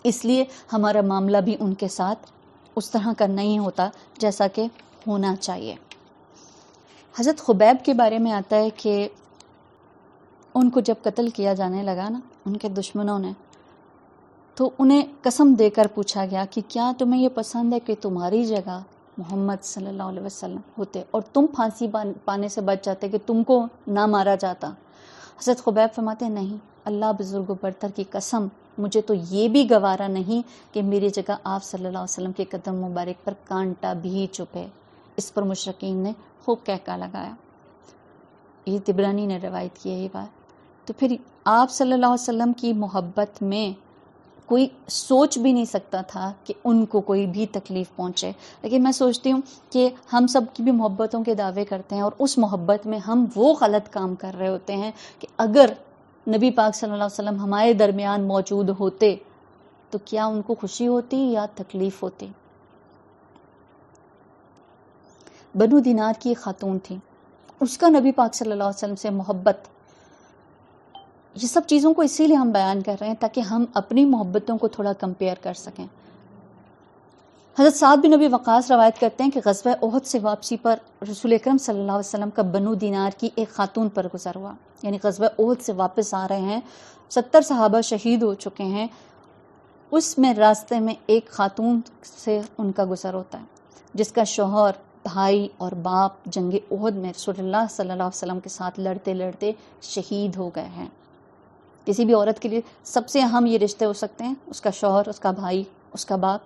اس لیے ہمارا معاملہ بھی ان کے ساتھ اس طرح کا نہیں ہوتا جیسا کہ ہونا چاہیے. حضرت خبیب کے بارے میں آتا ہے کہ ان کو جب قتل کیا جانے لگا نا ان کے دشمنوں نے، تو انہیں قسم دے کر پوچھا گیا کہ کیا تمہیں یہ پسند ہے کہ تمہاری جگہ محمد صلی اللہ علیہ وسلم ہوتے اور تم پھانسی پانے سے بچ جاتے، کہ تم کو نہ مارا جاتا. حضرت خبیب فرماتے ہیں نہیں، اللہ بزرگ و برتر کی قسم مجھے تو یہ بھی گوارا نہیں کہ میری جگہ آپ صلی اللہ علیہ وسلم کے قدم مبارک پر کانٹا بھی چپے. اس پر مشرکین نے خوب کہکا لگایا. یہ طبرانی نے روایت کی ہے یہ بات. تو پھر آپ صلی اللہ علیہ وسلم کی محبت میں کوئی سوچ بھی نہیں سکتا تھا کہ ان کو کوئی بھی تکلیف پہنچے. لیکن میں سوچتی ہوں کہ ہم سب کی بھی محبتوں کے دعوے کرتے ہیں اور اس محبت میں ہم وہ غلط کام کر رہے ہوتے ہیں کہ اگر نبی پاک صلی اللہ علیہ وسلم ہمارے درمیان موجود ہوتے تو کیا ان کو خوشی ہوتی یا تکلیف ہوتی. بنو دینار کی ایک خاتون تھی، اس کا نبی پاک صلی اللہ علیہ وسلم سے محبت. یہ سب چیزوں کو اسی لیے ہم بیان کر رہے ہیں تاکہ ہم اپنی محبتوں کو تھوڑا کمپیئر کر سکیں. حضرت سعد بن ابی وقاص روایت کرتے ہیں کہ غزوہ احد سے واپسی پر رسول اکرم صلی اللہ علیہ وسلم کا بنو دینار کی ایک خاتون پر گزر ہوا. یعنی غزوہ احد سے واپس آ رہے ہیں، 70 صحابہ شہید ہو چکے ہیں، اس میں راستے میں ایک خاتون سے ان کا گزر ہوتا ہے جس کا شوہر، بھائی اور باپ جنگ احد میں رسول اللہ صلی اللہ علیہ وسلم کے ساتھ لڑتے لڑتے شہید ہو گئے ہیں. کسی بھی عورت کے لیے سب سے اہم یہ رشتے ہو سکتے ہیں، اس کا شوہر، اس کا بھائی، اس کا باپ.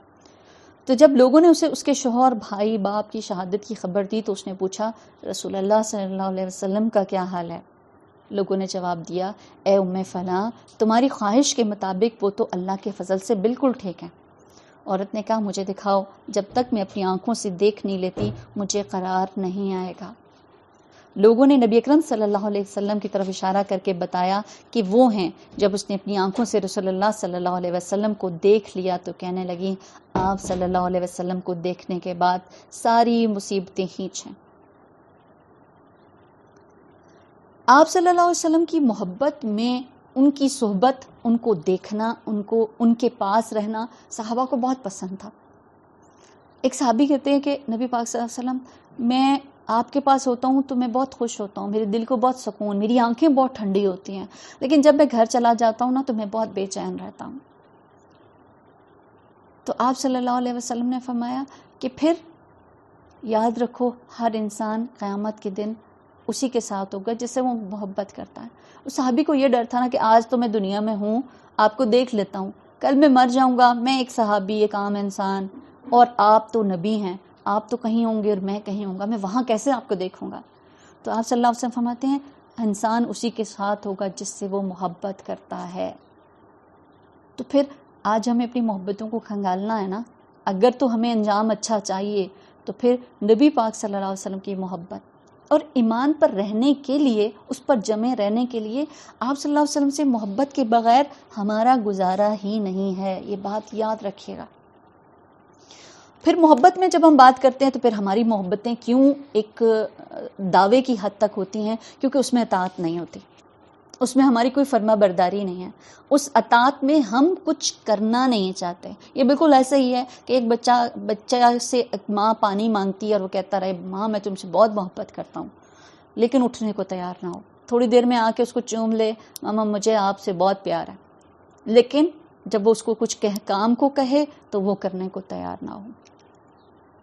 تو جب لوگوں نے اسے اس کے شوہر، بھائی، باپ کی شہادت کی خبر دی تو اس نے پوچھا رسول اللہ صلی اللہ علیہ وسلم کا کیا حال ہے. لوگوں نے جواب دیا اے ام فلاں، تمہاری خواہش کے مطابق وہ تو اللہ کے فضل سے بالکل ٹھیک ہیں. عورت نے کہا مجھے دکھاؤ، جب تک میں اپنی آنکھوں سے دیکھ نہیں لیتی مجھے قرار نہیں آئے گا۔ لوگوں نے نبی اکرم صلی اللہ علیہ وسلم کی طرف اشارہ کر کے بتایا کہ وہ ہیں۔ جب اس نے اپنی آنکھوں سے رسول اللہ صلی اللہ علیہ وسلم کو دیکھ لیا تو کہنے لگی آپ صلی اللہ علیہ وسلم کو دیکھنے کے بعد ساری مصیبتیں ہیچ ہیں۔ آپ صلی اللہ علیہ وسلم کی محبت میں ان کی صحبت، ان کو دیکھنا، ان کے پاس رہنا صحابہ کو بہت پسند تھا۔ ایک صحابی کہتے ہیں کہ نبی پاک صلی اللہ علیہ وسلم میں آپ کے پاس ہوتا ہوں تو میں بہت خوش ہوتا ہوں، میرے دل کو بہت سکون، میری آنکھیں بہت ٹھنڈی ہوتی ہیں، لیکن جب میں گھر چلا جاتا ہوں نا تو میں بہت بے چین رہتا ہوں۔ تو آپ صلی اللہ علیہ وسلم نے فرمایا کہ پھر یاد رکھو ہر انسان قیامت کے دن اسی کے ساتھ ہوگا جس سے وہ محبت کرتا ہے۔ اس صحابی کو یہ ڈر تھا نا کہ آج تو میں دنیا میں ہوں، آپ کو دیکھ لیتا ہوں، کل میں مر جاؤں گا، میں ایک صحابی، ایک عام انسان، اور آپ تو نبی ہیں، آپ تو کہیں ہوں گے اور میں کہیں ہوں گا، میں وہاں کیسے آپ کو دیکھوں گا؟ تو آپ صلی اللہ علیہ وسلم فرماتے ہیں انسان اسی کے ساتھ ہوگا جس سے وہ محبت کرتا ہے۔ تو پھر آج ہمیں اپنی محبتوں کو کھنگالنا ہے نا، اگر تو ہمیں انجام اچھا چاہیے تو پھر نبی پاک صلی اللہ علیہ وسلم کی محبت، اور ایمان پر رہنے کے لیے، اس پر جمے رہنے کے لیے آپ صلی اللہ علیہ وسلم سے محبت کے بغیر ہمارا گزارا ہی نہیں ہے، یہ بات یاد رکھیے گا۔ پھر محبت میں جب ہم بات کرتے ہیں تو پھر ہماری محبتیں کیوں ایک دعوے کی حد تک ہوتی ہیں؟ کیونکہ اس میں اطاعت نہیں ہوتی، اس میں ہماری کوئی فرما برداری نہیں ہے، اس اطاعت میں ہم کچھ کرنا نہیں چاہتے۔ یہ بالکل ایسا ہی ہے کہ ایک بچہ سے ایک ماں پانی مانگتی ہے اور وہ کہتا رہے ماں میں تم سے بہت محبت کرتا ہوں، لیکن اٹھنے کو تیار نہ ہو، تھوڑی دیر میں آ کے اس کو چوم لے ماما مجھے آپ سے بہت پیار ہے، لیکن جب وہ اس کو کچھ کام کو کہے تو وہ کرنے کو تیار نہ ہو۔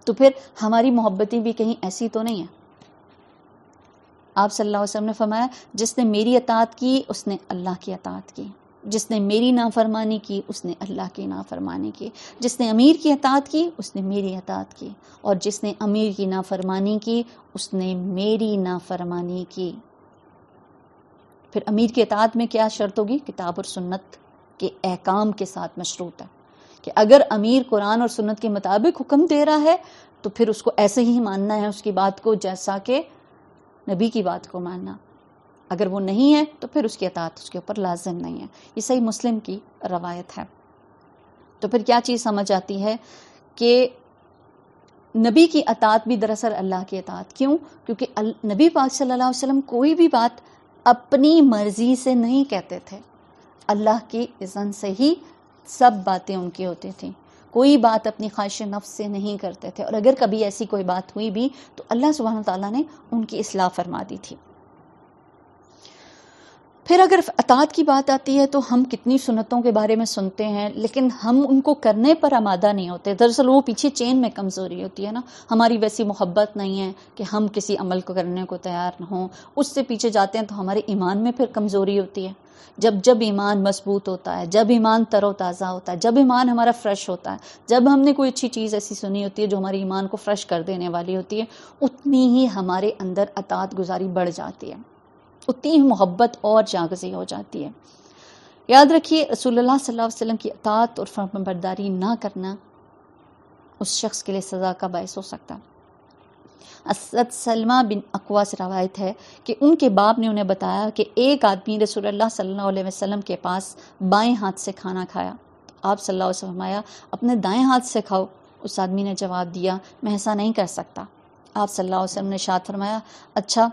تو پھر ہماری محبتیں بھی کہیں ایسی تو نہیں ہیں۔ آپ صلی اللہ علیہ وسلم نے فرمایا جس نے میری اطاعت کی اس نے اللہ کی اطاعت کی، جس نے میری نافرمانی کی اس نے اللہ کی نافرمانی کی، جس نے امیر کی اطاعت کی اس نے میری اطاعت کی، اور جس نے امیر کی نافرمانی کی اس نے میری نافرمانی کی۔ پھر امیر کی اطاعت میں کیا شرط ہوگی؟ کتاب اور سنت کے احکام کے ساتھ مشروط ہے کہ اگر امیر قرآن اور سنت کے مطابق حکم دے رہا ہے تو پھر اس کو ایسے ہی ماننا ہے، اس کی بات کو، جیسا کہ نبی کی بات کو ماننا۔ اگر وہ نہیں ہے تو پھر اس کی اطاعت اس کے اوپر لازم نہیں ہے۔ یہ صحیح مسلم کی روایت ہے۔ تو پھر کیا چیز سمجھ آتی ہے کہ نبی کی اطاعت بھی دراصل اللہ کی اطاعت۔ کیوں؟ کیونکہ نبی پاک صلی اللہ علیہ وسلم کوئی بھی بات اپنی مرضی سے نہیں کہتے تھے، اللہ کی اذن سے ہی سب باتیں ان کی ہوتی تھیں، کوئی بات اپنی خواہش نفس سے نہیں کرتے تھے، اور اگر کبھی ایسی کوئی بات ہوئی بھی تو اللہ سبحانہ تعالیٰ نے ان کی اصلاح فرما دی تھی۔ پھر اگر اطاعت کی بات آتی ہے تو ہم کتنی سنتوں کے بارے میں سنتے ہیں لیکن ہم ان کو کرنے پر آمادہ نہیں ہوتے۔ دراصل وہ پیچھے چین میں کمزوری ہوتی ہے نا، ہماری ویسی محبت نہیں ہے کہ ہم کسی عمل کو کرنے کو تیار نہ ہوں، اس سے پیچھے جاتے ہیں تو ہمارے ایمان میں پھر کمزوری ہوتی ہے۔ جب ایمان مضبوط ہوتا ہے، جب ایمان تر و تازہ ہوتا ہے، جب ایمان ہمارا فریش ہوتا ہے، جب ہم نے کوئی اچھی چیز ایسی سنی ہوتی ہے جو ہمارے ایمان کو فریش کر دینے والی ہوتی ہے، اتنی ہی ہمارے اندر اطاعت گزاری بڑھ جاتی ہے، اتنی ہی محبت اور جاگزی ہو جاتی ہے۔ یاد رکھیے رسول اللہ صلی اللہ علیہ وسلم کی اطاعت اور فرمانبرداری نہ کرنا اس شخص کے لیے سزا کا باعث ہو سکتا۔ اسد سلمہ بن اقوا سے روایت ہے کہ ان کے باپ نے انہیں بتایا کہ ایک آدمی رسول اللہ صلی اللہ علیہ وسلم کے پاس بائیں ہاتھ سے کھانا کھایا۔ آپ صلی اللہ علیہ وسلم فرمایا اپنے دائیں ہاتھ سے کھاؤ۔ اس آدمی نے جواب دیا میں ایسا نہیں کر سکتا۔ آپ صلی اللہ علیہ وسلم نے ارشاد فرمایا اچھا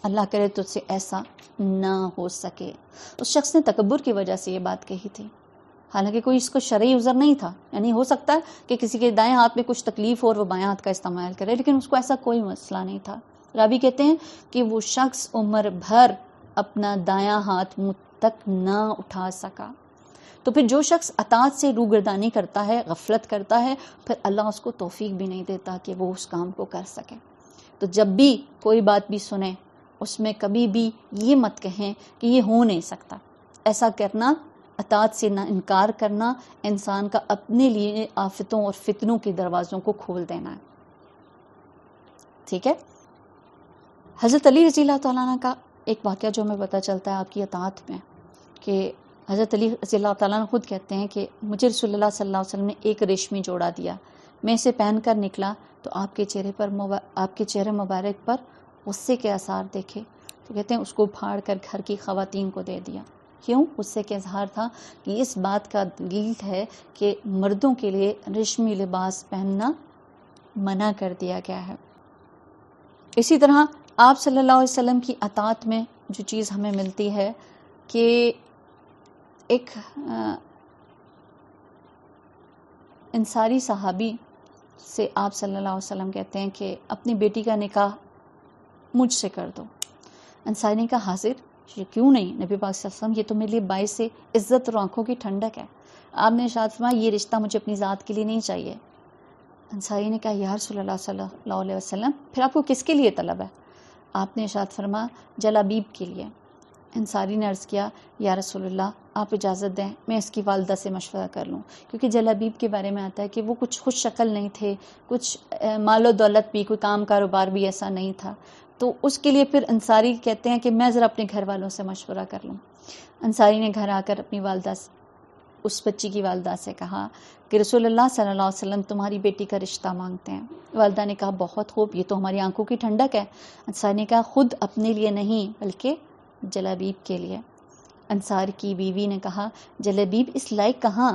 اللہ کرے تجھ سے ایسا نہ ہو سکے۔ اس شخص نے تکبر کی وجہ سے یہ بات کہی تھی، حالانکہ کوئی اس کو شرعی عذر نہیں تھا، یعنی ہو سکتا ہے کہ کسی کے دائیں ہاتھ میں کچھ تکلیف ہو اور وہ بائیں ہاتھ کا استعمال کرے، لیکن اس کو ایسا کوئی مسئلہ نہیں تھا۔ راوی کہتے ہیں کہ وہ شخص عمر بھر اپنا دایاں ہاتھ منہ تک نہ اٹھا سکا۔ تو پھر جو شخص اطاعت سے روگردانی کرتا ہے، غفلت کرتا ہے، پھر اللہ اس کو توفیق بھی نہیں دیتا کہ وہ اس کام کو کر سکے۔ تو جب بھی کوئی بات بھی سنیں اس میں کبھی بھی یہ مت کہیں کہ یہ ہو نہیں سکتا۔ ایسا کرنا، اطاعت سے نہ انکار کرنا، انسان کا اپنے لیے آفتوں اور فتنوں کے دروازوں کو کھول دینا ہے۔ ٹھیک ہے؟ حضرت علی رضی اللہ تعالیٰ عنہ کا ایک واقعہ جو ہمیں پتہ چلتا ہے آپ کی اطاعت میں، کہ حضرت علی رضی اللہ تعالیٰ عنہ خود کہتے ہیں کہ مجھے رسول اللہ صلی اللہ علیہ وسلم نے ایک ریشمی جوڑا دیا، میں اسے پہن کر نکلا تو آپ کے چہرے مبارک پر غصے کے آثار دیکھے، تو کہتے ہیں اس کو پھاڑ کر گھر کی خواتین کو دے دیا۔ کیوں؟ غصے کے اظہار تھا کہ اس بات کا دلیل ہے کہ مردوں کے لیے ریشمی لباس پہننا منع کر دیا گیا ہے۔ اسی طرح آپ صلی اللہ علیہ وسلم کی اطاعت میں جو چیز ہمیں ملتی ہے کہ ایک انصاری صحابی سے آپ صلی اللہ علیہ وسلم کہتے ہیں کہ اپنی بیٹی کا نکاح مجھ سے کر دو۔ انصاری نے کہا حاضر، یہ کیوں نہیں نبی پاک صلی اللہ علیہ وسلم، یہ تو میرے لیے باعث عزت اور آنکھوں کی ٹھنڈک ہے۔ آپ نے ارشاد فرمایا یہ رشتہ مجھے اپنی ذات کے لیے نہیں چاہیے۔ انصاری نے کہا یا رسول اللہ صلی اللہ علیہ وسلم، پھر آپ کو کس کے لیے طلب ہے؟ آپ نے ارشاد فرمایا جلابیب کے لیے۔ انصاری نے عرض کیا یا رسول اللہ آپ اجازت دیں میں اس کی والدہ سے مشورہ کر لوں، کیونکہ جلابیب کے بارے میں آتا ہے کہ وہ کچھ خوش شکل نہیں تھے، کچھ مال و دولت بھی، کوئی کام کاروبار بھی ایسا نہیں تھا، تو اس کے لیے پھر انصاری کہتے ہیں کہ میں ذرا اپنے گھر والوں سے مشورہ کر لوں۔ انصاری نے گھر آ کر اپنی والدہ اس بچی کی والدہ سے کہا کہ رسول اللہ صلی اللہ علیہ وسلم تمہاری بیٹی کا رشتہ مانگتے ہیں۔ والدہ نے کہا بہت خوب، یہ تو ہماری آنکھوں کی ٹھنڈک ہے۔ انصاری نے کہا خود اپنے لیے نہیں بلکہ جلابیب کے لیے۔ انصار کی بیوی نے کہا جلابیب اس لائق کہاں،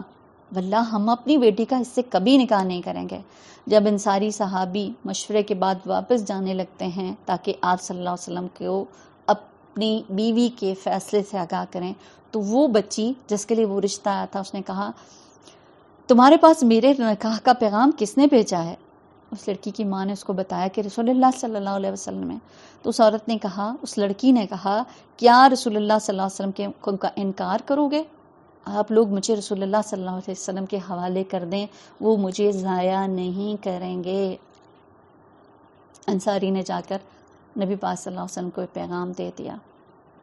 واللہ ہم اپنی بیٹی کا اس سے کبھی نکاح نہیں کریں گے۔ جب انصاری صحابی مشورے کے بعد واپس جانے لگتے ہیں تاکہ آپ صلی اللہ علیہ وسلم کو اپنی بیوی کے فیصلے سے آگاہ کریں، تو وہ بچی جس کے لیے وہ رشتہ آیا تھا اس نے کہا تمہارے پاس میرے نکاح کا پیغام کس نے بھیجا ہے؟ اس لڑکی کی ماں نے اس کو بتایا کہ رسول اللہ صلی اللہ علیہ وسلم ہے۔ تو اس عورت نے کہا، اس لڑکی نے کہا کیا رسول اللہ صلی اللہ علیہ وسلم کا انکار کرو گے؟ آپ لوگ مجھے رسول اللہ صلی اللہ علیہ وسلم کے حوالے کر دیں، وہ مجھے ضائع نہیں کریں گے۔ انصاری نے جا کر نبی پاک صلی اللہ علیہ وسلم کو پیغام دے دیا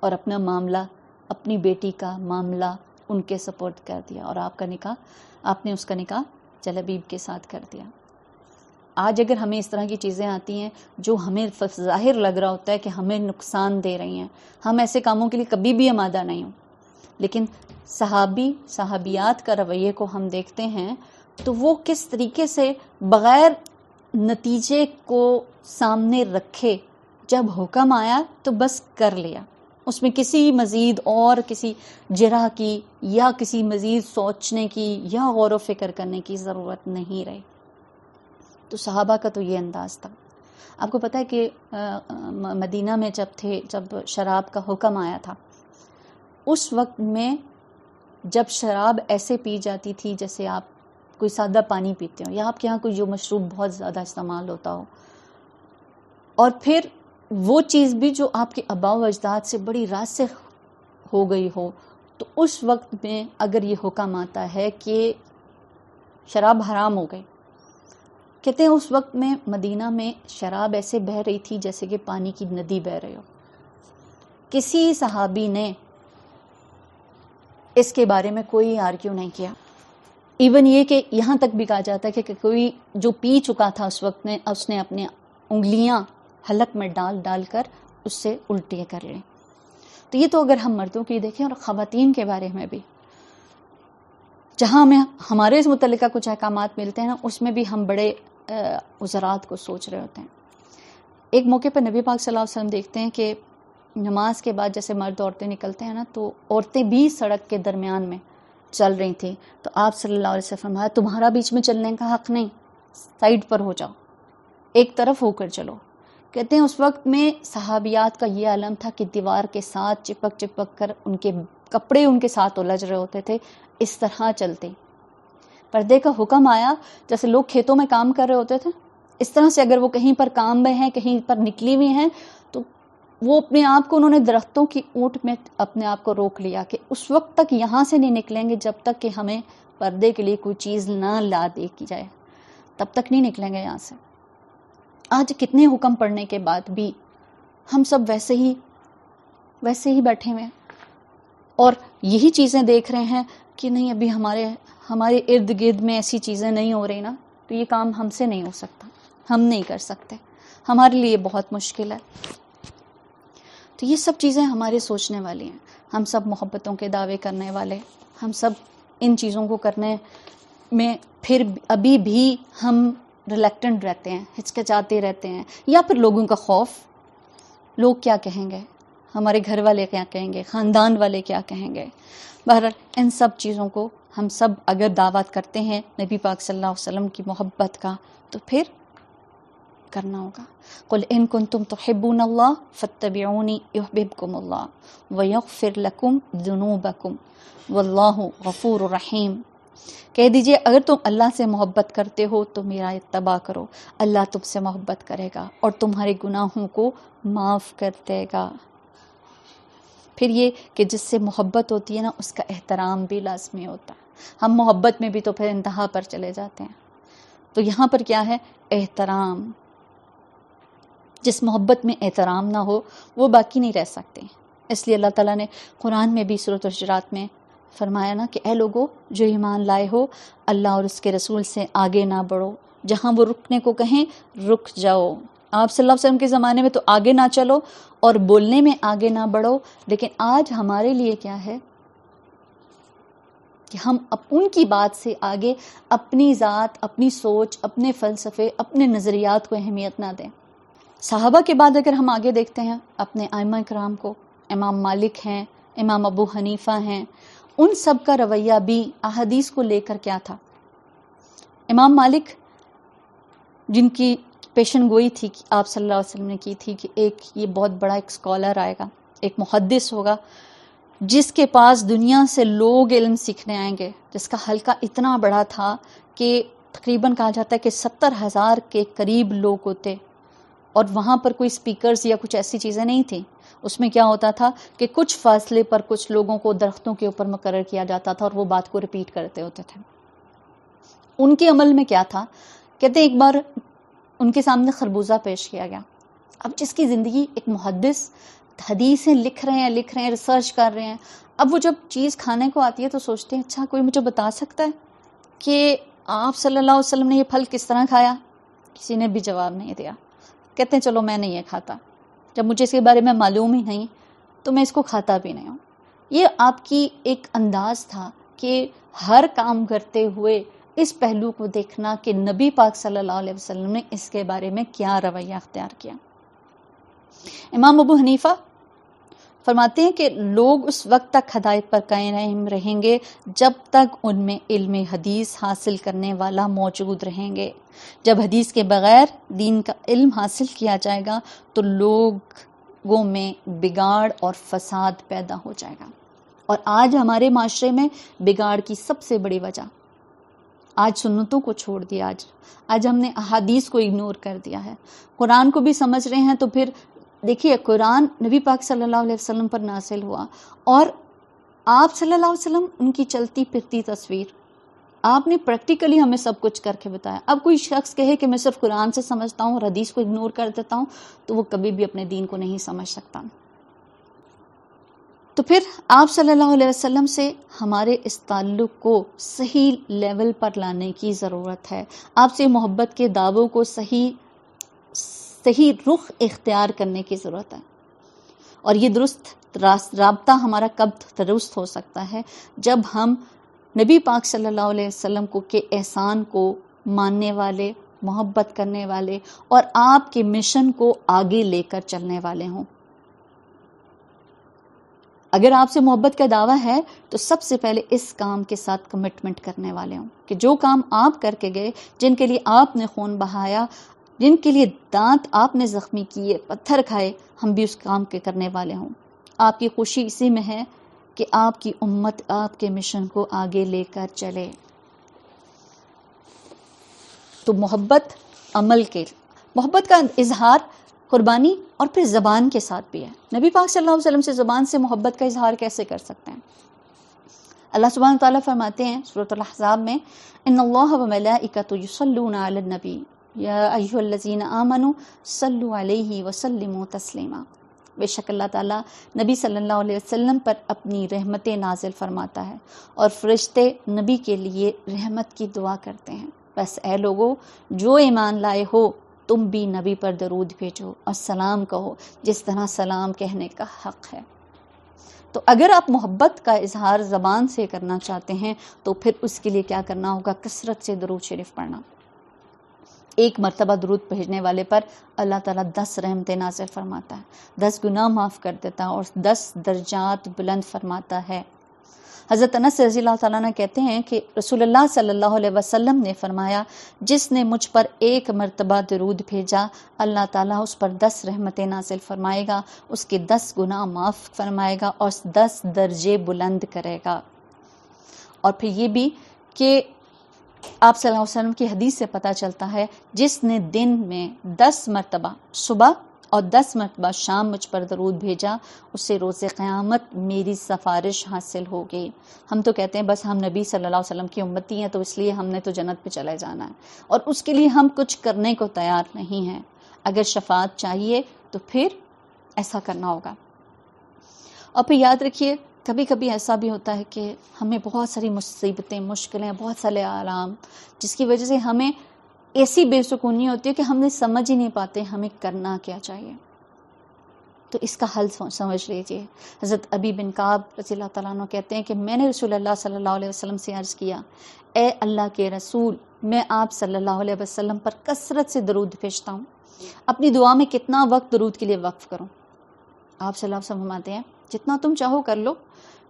اور اپنا معاملہ، اپنی بیٹی کا معاملہ ان کے سپورٹ کر دیا، اور آپ نے اس کا نکاح جلابیب کے ساتھ کر دیا۔ آج اگر ہمیں اس طرح کی چیزیں آتی ہیں جو ہمیں ظاہر لگ رہا ہوتا ہے کہ ہمیں نقصان دے رہی ہیں، ہم ایسے کاموں کے لیے کبھی بھی آمادہ نہیں ہوں، لیکن صحابیات کا رویے کو ہم دیکھتے ہیں تو وہ کس طریقے سے بغیر نتیجے کو سامنے رکھے جب حکم آیا تو بس کر لیا، اس میں کسی مزید اور کسی جرح کی یا کسی مزید سوچنے کی یا غور و فکر کرنے کی ضرورت نہیں رہی۔ تو صحابہ کا تو یہ انداز تھا۔ آپ کو پتہ ہے کہ مدینہ میں جب شراب کا حکم آیا تھا، اس وقت میں جب شراب ایسے پی جاتی تھی جیسے آپ کوئی سادہ پانی پیتے ہو یا آپ کے یہاں کوئی جو مشروب بہت زیادہ استعمال ہوتا ہو، اور پھر وہ چیز بھی جو آپ کے آباء و اجداد سے بڑی راسخ ہو گئی ہو، تو اس وقت میں اگر یہ حکم آتا ہے کہ شراب حرام ہو گئی، کہتے ہیں اس وقت میں مدینہ میں شراب ایسے بہہ رہی تھی جیسے کہ پانی کی ندی بہہ رہی ہو۔ کسی صحابی نے اس کے بارے میں کوئی آرگیو نہیں کیا، ایون یہ کہ یہاں تک بھی کہا جاتا ہے کہ کوئی جو پی چکا تھا اس وقت میں اس نے اپنے انگلیاں حلق میں ڈال کر اس سے الٹیاں کر لیں۔ تو یہ تو اگر ہم مردوں کی دیکھیں، اور خواتین کے بارے میں بھی جہاں ہمیں ہمارے اس متعلقہ کچھ احکامات ملتے ہیں نا، اس میں بھی ہم بڑے عذرات کو سوچ رہے ہوتے ہیں۔ ایک موقع پر نبی پاک صلی اللہ علیہ وسلم دیکھتے ہیں کہ نماز کے بعد جیسے مرد عورتیں نکلتے ہیں نا، تو عورتیں بھی سڑک کے درمیان میں چل رہی تھیں، تو آپ صلی اللہ علیہ وسلم فرمایا تمہارا بیچ میں چلنے کا حق نہیں، سائیڈ پر ہو جاؤ، ایک طرف ہو کر چلو۔ کہتے ہیں اس وقت میں صحابیات کا یہ عالم تھا کہ دیوار کے ساتھ چپک کر ان کے کپڑے ان کے ساتھ الجھ رہے ہوتے تھے، اس طرح چلتے۔ پردے کا حکم آیا جیسے لوگ کھیتوں میں کام کر رہے ہوتے تھے، اس طرح سے اگر وہ کہیں پر کام میں ہیں، کہیں پر نکلی ہوئی ہیں، تو وہ اپنے آپ کو انہوں نے درختوں کی اونٹ میں اپنے آپ کو روک لیا کہ اس وقت تک یہاں سے نہیں نکلیں گے جب تک کہ ہمیں پردے کے لیے کوئی چیز نہ لا دے کی جائے، تب تک نہیں نکلیں گے یہاں سے۔ آج کتنے حکم پڑھنے کے بعد بھی ہم سب ویسے ہی بیٹھے ہوئے ہیں اور یہی چیزیں دیکھ رہے ہیں کہ نہیں ابھی ہمارے ارد گرد میں ایسی چیزیں نہیں ہو رہی نا، تو یہ کام ہم سے نہیں ہو سکتا، ہم نہیں کر سکتے، ہمارے لیے بہت مشکل ہے۔ تو یہ سب چیزیں ہمارے سوچنے والی ہیں۔ ہم سب محبتوں کے دعوے کرنے والے، ہم سب ان چیزوں کو کرنے میں پھر ابھی بھی ہم ریلیکٹنٹ رہتے ہیں، ہچکچاتے رہتے ہیں، یا پھر لوگوں کا خوف، لوگ کیا کہیں گے، ہمارے گھر والے کیا کہیں گے، خاندان والے کیا کہیں گے. بہرحال ان سب چیزوں کو ہم سب اگر دعوت کرتے ہیں نبی پاک صلی اللہ علیہ وسلم کی محبت کا تو پھر کرنا ہوگا. قل ان کنتم تحبون اللہ فاتبعونی یحببکم اللہ ویغفر لکم ذنوبکم واللہ غفور رحیم. کہہ دیجئے اگر تم اللہ سے محبت کرتے ہو تو میرا اتباع کرو، اللہ تم سے محبت کرے گا اور تمہارے گناہوں کو معاف کر دے گا. پھر یہ کہ جس سے محبت ہوتی ہے نا اس کا احترام بھی لازمی ہوتا ہے. ہم محبت میں بھی تو پھر انتہا پر چلے جاتے ہیں. تو یہاں پر کیا ہے؟ احترام. جس محبت میں احترام نہ ہو وہ باقی نہیں رہ سکتے. اس لیے اللہ تعالیٰ نے قرآن میں بھی سورۃ الحجرات میں فرمایا نا کہ اے لوگو جو ایمان لائے ہو اللہ اور اس کے رسول سے آگے نہ بڑھو، جہاں وہ رکنے کو کہیں رک جاؤ. آپ صلی اللہ علیہ وسلم کے زمانے میں تو آگے نہ چلو اور بولنے میں آگے نہ بڑھو، لیکن آج ہمارے لیے کیا ہے کہ ہم ان کی بات سے آگے اپنی ذات، اپنی سوچ، اپنے فلسفے، اپنے نظریات کو اہمیت نہ دیں. صحابہ کے بعد اگر ہم آگے دیکھتے ہیں اپنے ائمہ کرام کو، امام مالک ہیں، امام ابو حنیفہ ہیں، ان سب کا رویہ بھی احادیث کو لے کر کیا تھا؟ امام مالک جن کی پیشن گوئی تھی کہ آپ صلی اللہ علیہ وسلم نے کی تھی کہ ایک یہ بہت بڑا ایک اسکالر آئے گا، ایک محدث ہوگا جس کے پاس دنیا سے لوگ علم سیکھنے آئیں گے، جس کا حلقہ اتنا بڑا تھا کہ تقریباً کہا جاتا ہے کہ 70,000 کے قریب لوگ ہوتے، اور وہاں پر کوئی سپیکرز یا کچھ ایسی چیزیں نہیں تھیں. اس میں کیا ہوتا تھا کہ کچھ فاصلے پر کچھ لوگوں کو درختوں کے اوپر مقرر کیا جاتا تھا اور وہ بات کو ریپیٹ کرتے ہوتے تھے. ان کے عمل میں کیا تھا؟ کہتے ہیں ایک بار ان کے سامنے خربوزہ پیش کیا گیا. اب جس کی زندگی ایک محدث حدیثیں لکھ رہے ہیں، ریسرچ کر رہے ہیں، اب وہ جب چیز کھانے کو آتی ہے تو سوچتے ہیں اچھا کوئی مجھے بتا سکتا ہے کہ آپ صلی اللہ علیہ وسلم نے یہ پھل کس طرح کھایا؟ کسی نے بھی جواب نہیں دیا. کہتے ہیں چلو میں نہیں یہ کھاتا، جب مجھے اس کے بارے میں معلوم ہی نہیں تو میں اس کو کھاتا بھی نہیں ہوں. یہ آپ کی ایک انداز تھا کہ ہر کام کرتے ہوئے اس پہلو کو دیکھنا کہ نبی پاک صلی اللہ علیہ وسلم نے اس کے بارے میں کیا رویہ اختیار کیا. امام ابو حنیفہ فرماتے ہیں کہ لوگ اس وقت تک ہدایت پر قائم رہیں گے جب تک ان میں علم حدیث حاصل کرنے والا موجود رہیں گے. جب حدیث کے بغیر دین کا علم حاصل کیا جائے گا تو لوگوں میں بگاڑ اور فساد پیدا ہو جائے گا. اور آج ہمارے معاشرے میں بگاڑ کی سب سے بڑی وجہ، آج سنتوں کو چھوڑ دیا، آج ہم نے احادیث کو اگنور کر دیا ہے. قرآن کو بھی سمجھ رہے ہیں تو پھر دیکھیے قرآن نبی پاک صلی اللہ علیہ وسلم پر نازل ہوا اور آپ صلی اللہ علیہ وسلم ان کی چلتی پھرتی تصویر، آپ نے پریکٹیکلی ہمیں سب کچھ کر کے بتایا. اب کوئی شخص کہے کہ میں صرف قرآن سے سمجھتا ہوں اور حدیث کو اگنور کر دیتا ہوں تو وہ کبھی بھی اپنے دین کو نہیں سمجھ سکتا. تو پھر آپ صلی اللہ علیہ وسلم سے ہمارے اس تعلق کو صحیح لیول پر لانے کی ضرورت ہے. آپ سے محبت کے دعووں کو صحیح رخ اختیار کرنے کی ضرورت ہے. اور یہ درست رابطہ ہمارا کب درست ہو سکتا ہے؟ جب ہم نبی پاک صلی اللہ علیہ وسلم کو کے احسان کو ماننے والے، محبت کرنے والے اور آپ کے مشن کو آگے لے کر چلنے والے ہوں. اگر آپ سے محبت کا دعویٰ ہے تو سب سے پہلے اس کام کے ساتھ کمٹمنٹ کرنے والے ہوں کہ جو کام آپ کر کے گئے، جن کے لیے آپ نے خون بہایا، جن کے لیے دانت آپ نے زخمی کیے، پتھر کھائے، ہم بھی اس کام کے کرنے والے ہوں. آپ کی خوشی اسی میں ہے کہ آپ کی امت آپ کے مشن کو آگے لے کر چلے. تو محبت کا اظہار قربانی اور پھر زبان کے ساتھ بھی ہے. نبی پاک صلی اللہ علیہ وسلم سے زبان سے محبت کا اظہار کیسے کر سکتے ہیں؟ اللہ سبحانہ وتعالیٰ فرماتے ہیں سورۃ الاحزاب میں، ان اللہ وملائکۃ یصلون علی النبی یا ایھا الذین آمنوا صلوا علیہ وسلموا تسلیما. بے شک اللہ تعالیٰ نبی صلی اللہ علیہ وسلم پر اپنی رحمتیں نازل فرماتا ہے اور فرشتے نبی کے لیے رحمت کی دعا کرتے ہیں. بس اے لوگو جو ایمان لائے ہو تم بھی نبی پر درود بھیجو اور سلام کہو جس طرح سلام کہنے کا حق ہے. تو اگر آپ محبت کا اظہار زبان سے کرنا چاہتے ہیں تو پھر اس کے لیے کیا کرنا ہوگا؟ کثرت سے درود شریف پڑھنا. ایک مرتبہ درود بھیجنے والے پر اللہ تعالیٰ 10 رحمتیں نازل فرماتا ہے، 10 گناہ معاف کر دیتا ہے اور 10 درجات بلند فرماتا ہے. حضرت انس رضی اللہ تعالیٰ عنہ کہتے ہیں کہ رسول اللہ صلی اللہ علیہ وسلم نے فرمایا، جس نے مجھ پر ایک مرتبہ درود بھیجا اللہ تعالیٰ اس پر 10 رحمتیں نازل فرمائے گا، اس کے 10 گناہ معاف فرمائے گا اور 10 درجے بلند کرے گا. اور پھر یہ بھی کہ آپ صلی اللہ علیہ وسلم کی حدیث سے پتہ چلتا ہے، جس نے دن میں 10 مرتبہ صبح اور 10 مرتبہ شام مجھ پر درود بھیجا، اسے روز قیامت میری سفارش حاصل ہوگی. ہم تو کہتے ہیں بس ہم نبی صلی اللہ علیہ وسلم کی امتی ہیں تو اس لیے ہم نے تو جنت پہ چلے جانا ہے، اور اس کے لیے ہم کچھ کرنے کو تیار نہیں ہیں. اگر شفاعت چاہیے تو پھر ایسا کرنا ہوگا. اور پھر یاد رکھیے، کبھی کبھی ایسا بھی ہوتا ہے کہ ہمیں بہت ساری مصیبتیں، مشکلیں، بہت سارے آلام، جس کی وجہ سے ہمیں ایسی بے سکونی ہوتی ہے کہ ہم نے سمجھ ہی نہیں پاتے ہمیں کرنا کیا چاہیے. تو اس کا حل سمجھ لیجئے. حضرت ابی بن کعب رضی اللہ تعالیٰ عنہ کہتے ہیں کہ میں نے رسول اللہ صلی اللہ علیہ وسلم سے عرض کیا، اے اللہ کے رسول، میں آپ صلی اللہ علیہ وسلم پر کثرت سے درود بھیجتا ہوں، اپنی دعا میں کتنا وقت درود کے لیے وقف کروں؟ آپ صلی اللہ علیہ وسلم فرماتے ہیں جتنا تم چاہو کر لو.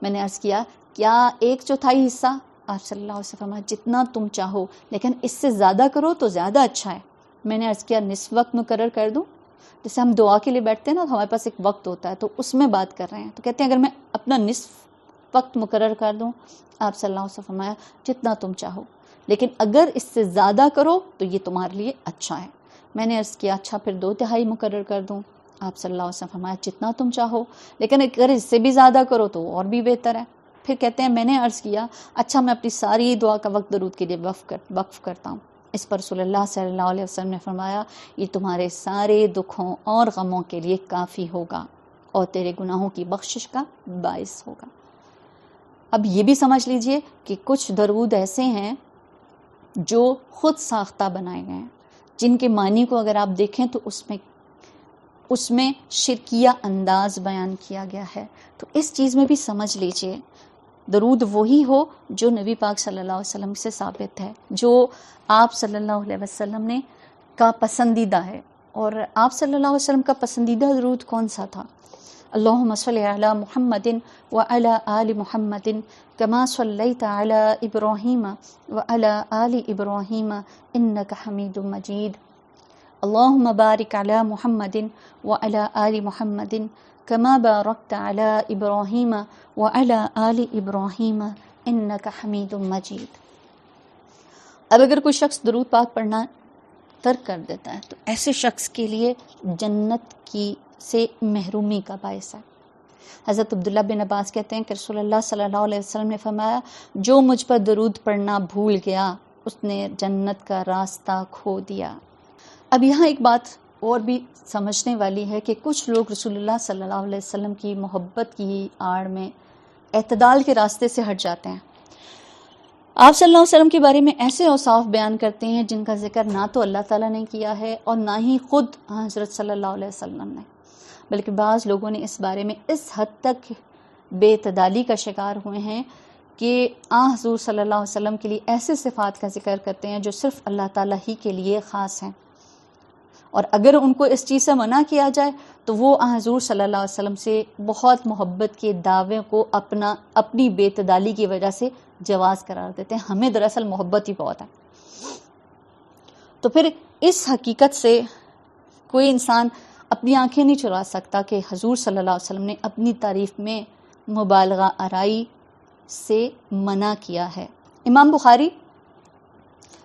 میں نے عرض کیا، کیا 1/4 حصہ؟ آپ صلی اللہ علیہ وسلم فرمایا جتنا تم چاہو، لیکن اس سے زیادہ کرو تو زیادہ اچھا ہے. میں نے عرض کیا، نصف وقت مقرر کر دوں؟ جیسے ہم دعا کے لیے بیٹھتے ہیں نا، تو ہمارے پاس ایک وقت ہوتا ہے، تو اس میں بات کر رہے ہیں. تو کہتے ہیں اگر میں اپنا نصف وقت مقرر کر دوں؟ آپ صلی اللہ علیہ وسلم فرمایا جتنا تم چاہو، لیکن اگر اس سے زیادہ کرو تو یہ تمہارے لیے اچھا ہے. میں نے عرض کیا، اچھا پھر 2/3 مقرر کر دوں؟ آپ صلی اللہ علیہ وسلم فرمایا جتنا تم چاہو، لیکن اگر اس سے بھی زیادہ کرو تو اور بھی بہتر ہے. پھر کہتے ہیں میں نے عرض کیا، اچھا میں اپنی ساری دعا کا وقت درود کے لیے وقف کرتا ہوں. اس پر رسول اللہ صلی اللہ علیہ وسلم نے فرمایا، یہ تمہارے سارے دکھوں اور غموں کے لیے کافی ہوگا اور تیرے گناہوں کی بخشش کا باعث ہوگا. اب یہ بھی سمجھ لیجئے کہ کچھ درود ایسے ہیں جو خود ساختہ بنائے گئے ہیں، جن کے معنی کو اگر آپ دیکھیں تو اس میں شرکیہ انداز بیان کیا گیا ہے. تو اس چیز میں بھی سمجھ لیجئے، درود وہی ہو جو نبی پاک صلی اللہ علیہ وسلم سے ثابت ہے، جو آپ صلی اللہ علیہ وسلم نے کا پسندیدہ ہے. اور آپ صلی اللہ علیہ وسلم کا پسندیدہ درود کون سا تھا؟ اللہم صلی علی محمد وعلی آل محمد کما صلیت علی ابراہیم وعلی آل ابراہیم انک حمید مجید. اللہم بارک علی محمد وعلی آل محمد کما بارکت علی ابراہیم وعلی آل ابراہیم انک حمید مجید. اب اگر کوئی شخص درود پاک پڑھنا ترک کر دیتا ہے تو ایسے شخص کے لیے جنت کی سے محرومی کا باعث ہے. حضرت عبداللہ بن عباس کہتے ہیں کہ رسول اللہ صلی اللہ علیہ وسلم نے فرمایا، جو مجھ پر درود پڑھنا بھول گیا اس نے جنت کا راستہ کھو دیا. اب یہاں ایک بات اور بھی سمجھنے والی ہے کہ کچھ لوگ رسول اللہ صلی اللہ علیہ وسلم کی محبت کی آڑ میں اعتدال کے راستے سے ہٹ جاتے ہیں. آپ صلی اللہ علیہ وسلم کے بارے میں ایسے اوصاف بیان کرتے ہیں جن کا ذکر نہ تو اللہ تعالیٰ نے کیا ہے اور نہ ہی خود حضرت صلی اللہ علیہ وسلم نے، بلکہ بعض لوگوں نے اس بارے میں اس حد تک بے اعتدالی کا شکار ہوئے ہیں کہ حضور صلی اللہ علیہ وسلم کے لیے ایسے صفات کا ذکر کرتے ہیں جو صرف اللہ تعالیٰ ہی کے لیے خاص ہیں، اور اگر ان کو اس چیز سے منع کیا جائے تو وہ حضور صلی اللہ علیہ وسلم سے بہت محبت کے دعوے کو اپنی بے اعتدالی کی وجہ سے جواز قرار دیتے ہیں. ہمیں دراصل محبت ہی بہت ہے. تو پھر اس حقیقت سے کوئی انسان اپنی آنکھیں نہیں چرا سکتا کہ حضور صلی اللہ علیہ وسلم نے اپنی تعریف میں مبالغہ آرائی سے منع کیا ہے. امام بخاری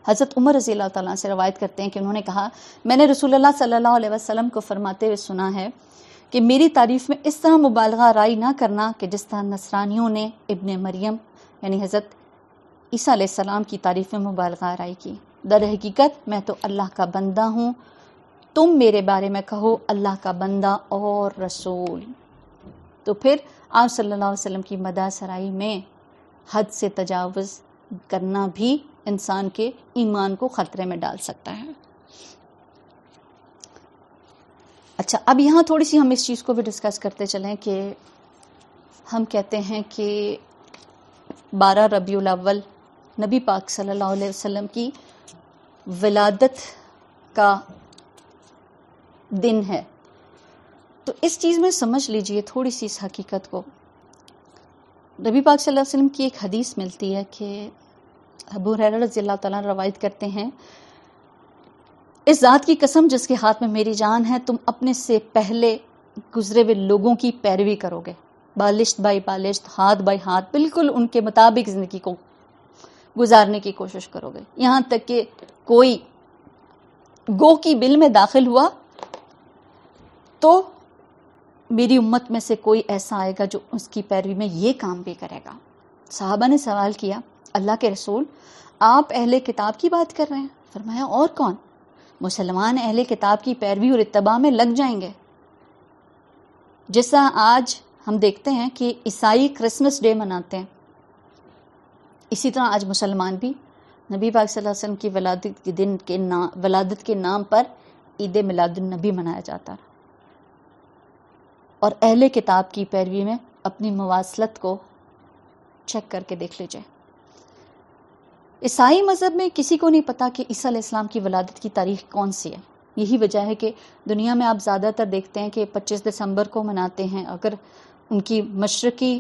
حضرت عمر رضی اللہ تعالیٰ سے روایت کرتے ہیں کہ انہوں نے کہا، میں نے رسول اللہ صلی اللہ علیہ وسلم کو فرماتے ہوئے سنا ہے کہ میری تعریف میں اس طرح مبالغہ آرائی نہ کرنا کہ جس طرح نصرانیوں نے ابن مریم یعنی حضرت عیسیٰ علیہ السلام کی تعریف میں مبالغہ آرائی کی. در حقیقت میں تو اللہ کا بندہ ہوں، تم میرے بارے میں کہو اللہ کا بندہ اور رسول. تو پھر آپ صلی اللہ علیہ وسلم کی مدح سرائی میں حد سے تجاوز کرنا بھی انسان کے ایمان کو خطرے میں ڈال سکتا ہے. اچھا، اب یہاں تھوڑی سی ہم اس چیز کو بھی ڈسکس کرتے چلیں کہ ہم کہتے ہیں کہ 12 ربیع الاول نبی پاک صلی اللہ علیہ وسلم کی ولادت کا دن ہے. تو اس چیز میں سمجھ لیجئے تھوڑی سی اس حقیقت کو. نبی پاک صلی اللہ علیہ وسلم کی ایک حدیث ملتی ہے کہ ابو ہریرہ رضی اللہ تعالیٰ عنہ روایت کرتے ہیں، اس ذات کی قسم جس کے ہاتھ میں میری جان ہے، تم اپنے سے پہلے گزرے ہوئے لوگوں کی پیروی کرو گے، بالشت بائی بالشت، ہاتھ بائی ہاتھ، بالکل ان کے مطابق زندگی کو گزارنے کی کوشش کرو گے، یہاں تک کہ کوئی گو کی بل میں داخل ہوا تو میری امت میں سے کوئی ایسا آئے گا جو اس کی پیروی میں یہ کام بھی کرے گا. صحابہ نے سوال کیا، اللہ کے رسول آپ اہل کتاب کی بات کر رہے ہیں؟ فرمایا اور کون؟ مسلمان اہل کتاب کی پیروی اور اتباع میں لگ جائیں گے. جیسا آج ہم دیکھتے ہیں کہ عیسائی کرسمس ڈے مناتے ہیں، اسی طرح آج مسلمان بھی نبی پاک صلی اللہ علیہ وسلم کی ولادت کے نام پر عید میلاد النبی منایا جاتا ہے. اور اہل کتاب کی پیروی میں اپنی مواصلت کو چیک کر کے دیکھ لیجئے. عیسائی مذہب میں کسی کو نہیں پتا کہ عیسیٰ علیہ السلام کی ولادت کی تاریخ کون سی ہے. یہی وجہ ہے کہ دنیا میں آپ زیادہ تر دیکھتے ہیں کہ 25 دسمبر کو مناتے ہیں. اگر ان کی مشرقی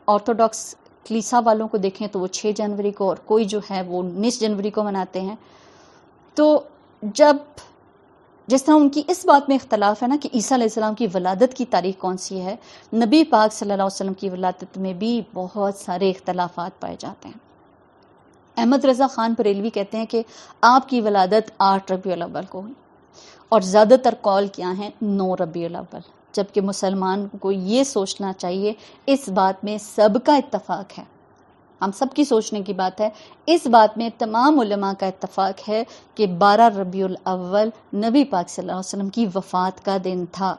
آرتھوڈاکس کلیسا والوں کو دیکھیں تو وہ 6 جنوری کو، اور کوئی جو ہے وہ 19 جنوری کو مناتے ہیں. تو جس طرح ان کی اس بات میں اختلاف ہے نا کہ عیسیٰ علیہ السلام کی ولادت کی تاریخ کون سی ہے، نبی پاک صلی اللہ علیہ وسلم کی ولادت میں بھی بہت سارے اختلافات پائے جاتے ہیں. احمد رضا خان بریلوی کہتے ہیں کہ آپ کی ولادت 8 ربیع الاول کو ہوئی، اور زیادہ تر قول کیا ہیں 9 ربیع الاول، جبکہ مسلمان کو یہ سوچنا چاہیے، اس بات میں سب کا اتفاق ہے، ہم سب کی سوچنے کی بات ہے، اس بات میں تمام علماء کا اتفاق ہے کہ 12 ربیع الاول نبی پاک صلی اللہ علیہ وسلم کی وفات کا دن تھا.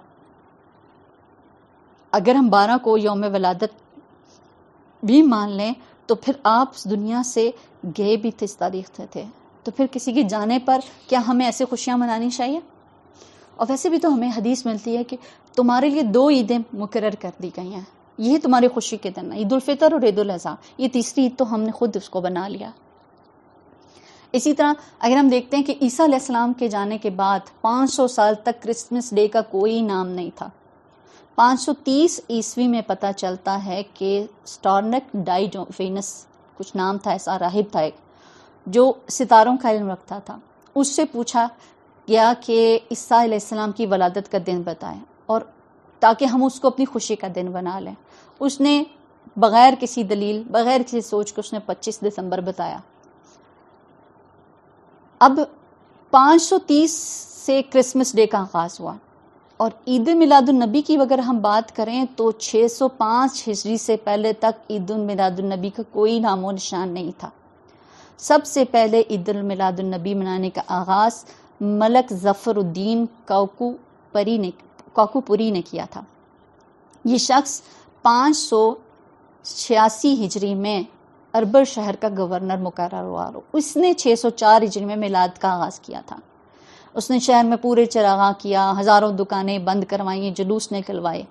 اگر ہم 12 کو یوم ولادت بھی مان لیں تو پھر آپ اس دنیا سے گئے بھی تھے، اس تاریخ سے تھے، تو پھر کسی کے جانے پر کیا ہمیں ایسے خوشیاں منانی چاہیے؟ اور ویسے بھی تو ہمیں حدیث ملتی ہے کہ تمہارے لیے 2 عیدیں مقرر کر دی گئی ہیں، یہ تمہاری خوشی کے دن، عید الفطر اور عید الاضحیٰ. یہ تیسری عید تو ہم نے خود اس کو بنا لیا. اسی طرح اگر ہم دیکھتے ہیں کہ عیسیٰ علیہ السلام کے جانے کے بعد 500 سال تک کرسمس ڈے کا کوئی نام نہیں تھا. 530 عیسوی میں پتہ چلتا ہے کہ سٹارنک ڈائیوینس کچھ نام تھا، ایسا راہب تھا ایک جو ستاروں کا علم رکھتا تھا. اس سے پوچھا گیا کہ عیسیٰ علیہ السلام کی ولادت کا دن بتائیں، اور تاکہ ہم اس کو اپنی خوشی کا دن بنا لیں. اس نے بغیر کسی دلیل، بغیر کسی سوچ کے اس نے 25 دسمبر بتایا. اب 530 سے کرسمس ڈے کا آغاز ہوا، اور عید میلاد النبی کی اگر ہم بات کریں تو 605 ہجری سے پہلے تک عید میلاد النبی کا کوئی نام و نشان نہیں تھا. سب سے پہلے عید میلاد النبی منانے کا آغاز ملک ظفر الدین کوکوپوری نے کیا تھا. یہ شخص 586 ہجری میں اربر شہر کا گورنر مقرر ہوا. اس نے 604 ہجری میں میلاد کا آغاز کیا تھا. اس نے شہر میں پورے چراغاں کیا، ہزاروں دکانیں بند کروائیں، جلوس نکلوائے.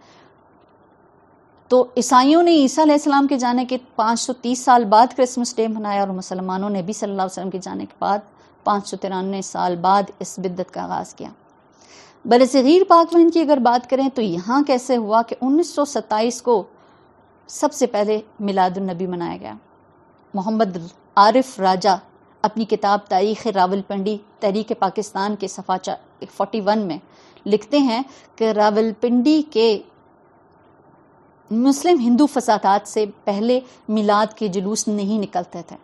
تو عیسائیوں نے عیسیٰ علیہ السلام کے جانے کے 530 سال بعد کرسمس ڈے منایا، اور مسلمانوں نے بھی صلی اللہ علیہ وسلم کے جانے کے بعد 593 سال بعد اس بدعت کا آغاز کیا. برصغیر پاک و ہند کی اگر بات کریں تو یہاں کیسے ہوا کہ 1927 کو سب سے پہلے میلاد النبی منایا گیا. محمد عارف راجہ اپنی کتاب تاریخ راولپنڈی تحریک پاکستان کے صفحہ 41 میں لکھتے ہیں کہ راولپنڈی کے مسلم ہندو فسادات سے پہلے میلاد کے جلوس نہیں نکلتے تھے.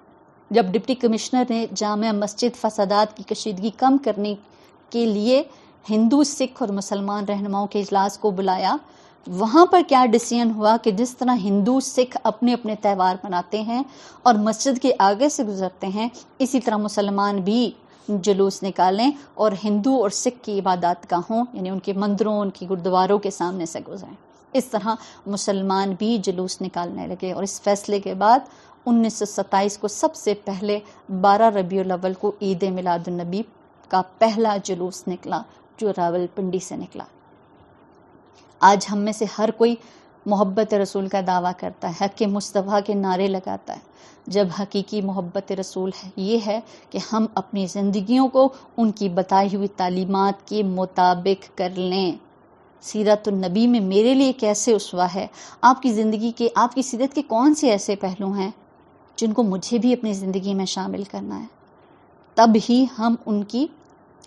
جب ڈپٹی کمشنر نے جامع مسجد فسادات کی کشیدگی کم کرنے کے لیے ہندو، سکھ اور مسلمان رہنماؤں کے اجلاس کو بلایا، وہاں پر کیا ڈیسیژن ہوا کہ جس طرح ہندو، سکھ اپنے اپنے تہوار مناتے ہیں اور مسجد کے آگے سے گزرتے ہیں، اسی طرح مسلمان بھی جلوس نکالیں اور ہندو اور سکھ کی عبادات گاہوں یعنی ان کے مندروں، ان کی گردواروں کے سامنے سے گزریں. اس طرح مسلمان بھی جلوس نکالنے لگے، اور اس فیصلے کے بعد 1927 کو سب سے پہلے 12 ربیع الاول کو عید میلاد النبی کا پہلا جلوس نکلا جو راولپنڈی سے نکلا. آج ہم میں سے ہر کوئی محبت رسول کا دعویٰ کرتا ہے، حق مصطفیٰ کے نعرے لگاتا ہے، جب حقیقی محبت رسول ہے یہ ہے کہ ہم اپنی زندگیوں کو ان کی بتائی ہوئی تعلیمات کے مطابق کر لیں۔ سیرت النبی میں میرے لیے کیسے اسوہ ہے؟ آپ کی زندگی کے، آپ کی سیرت کے کون سے ایسے پہلو ہیں جن کو مجھے بھی اپنی زندگی میں شامل کرنا ہے؟ تب ہی ہم ان کی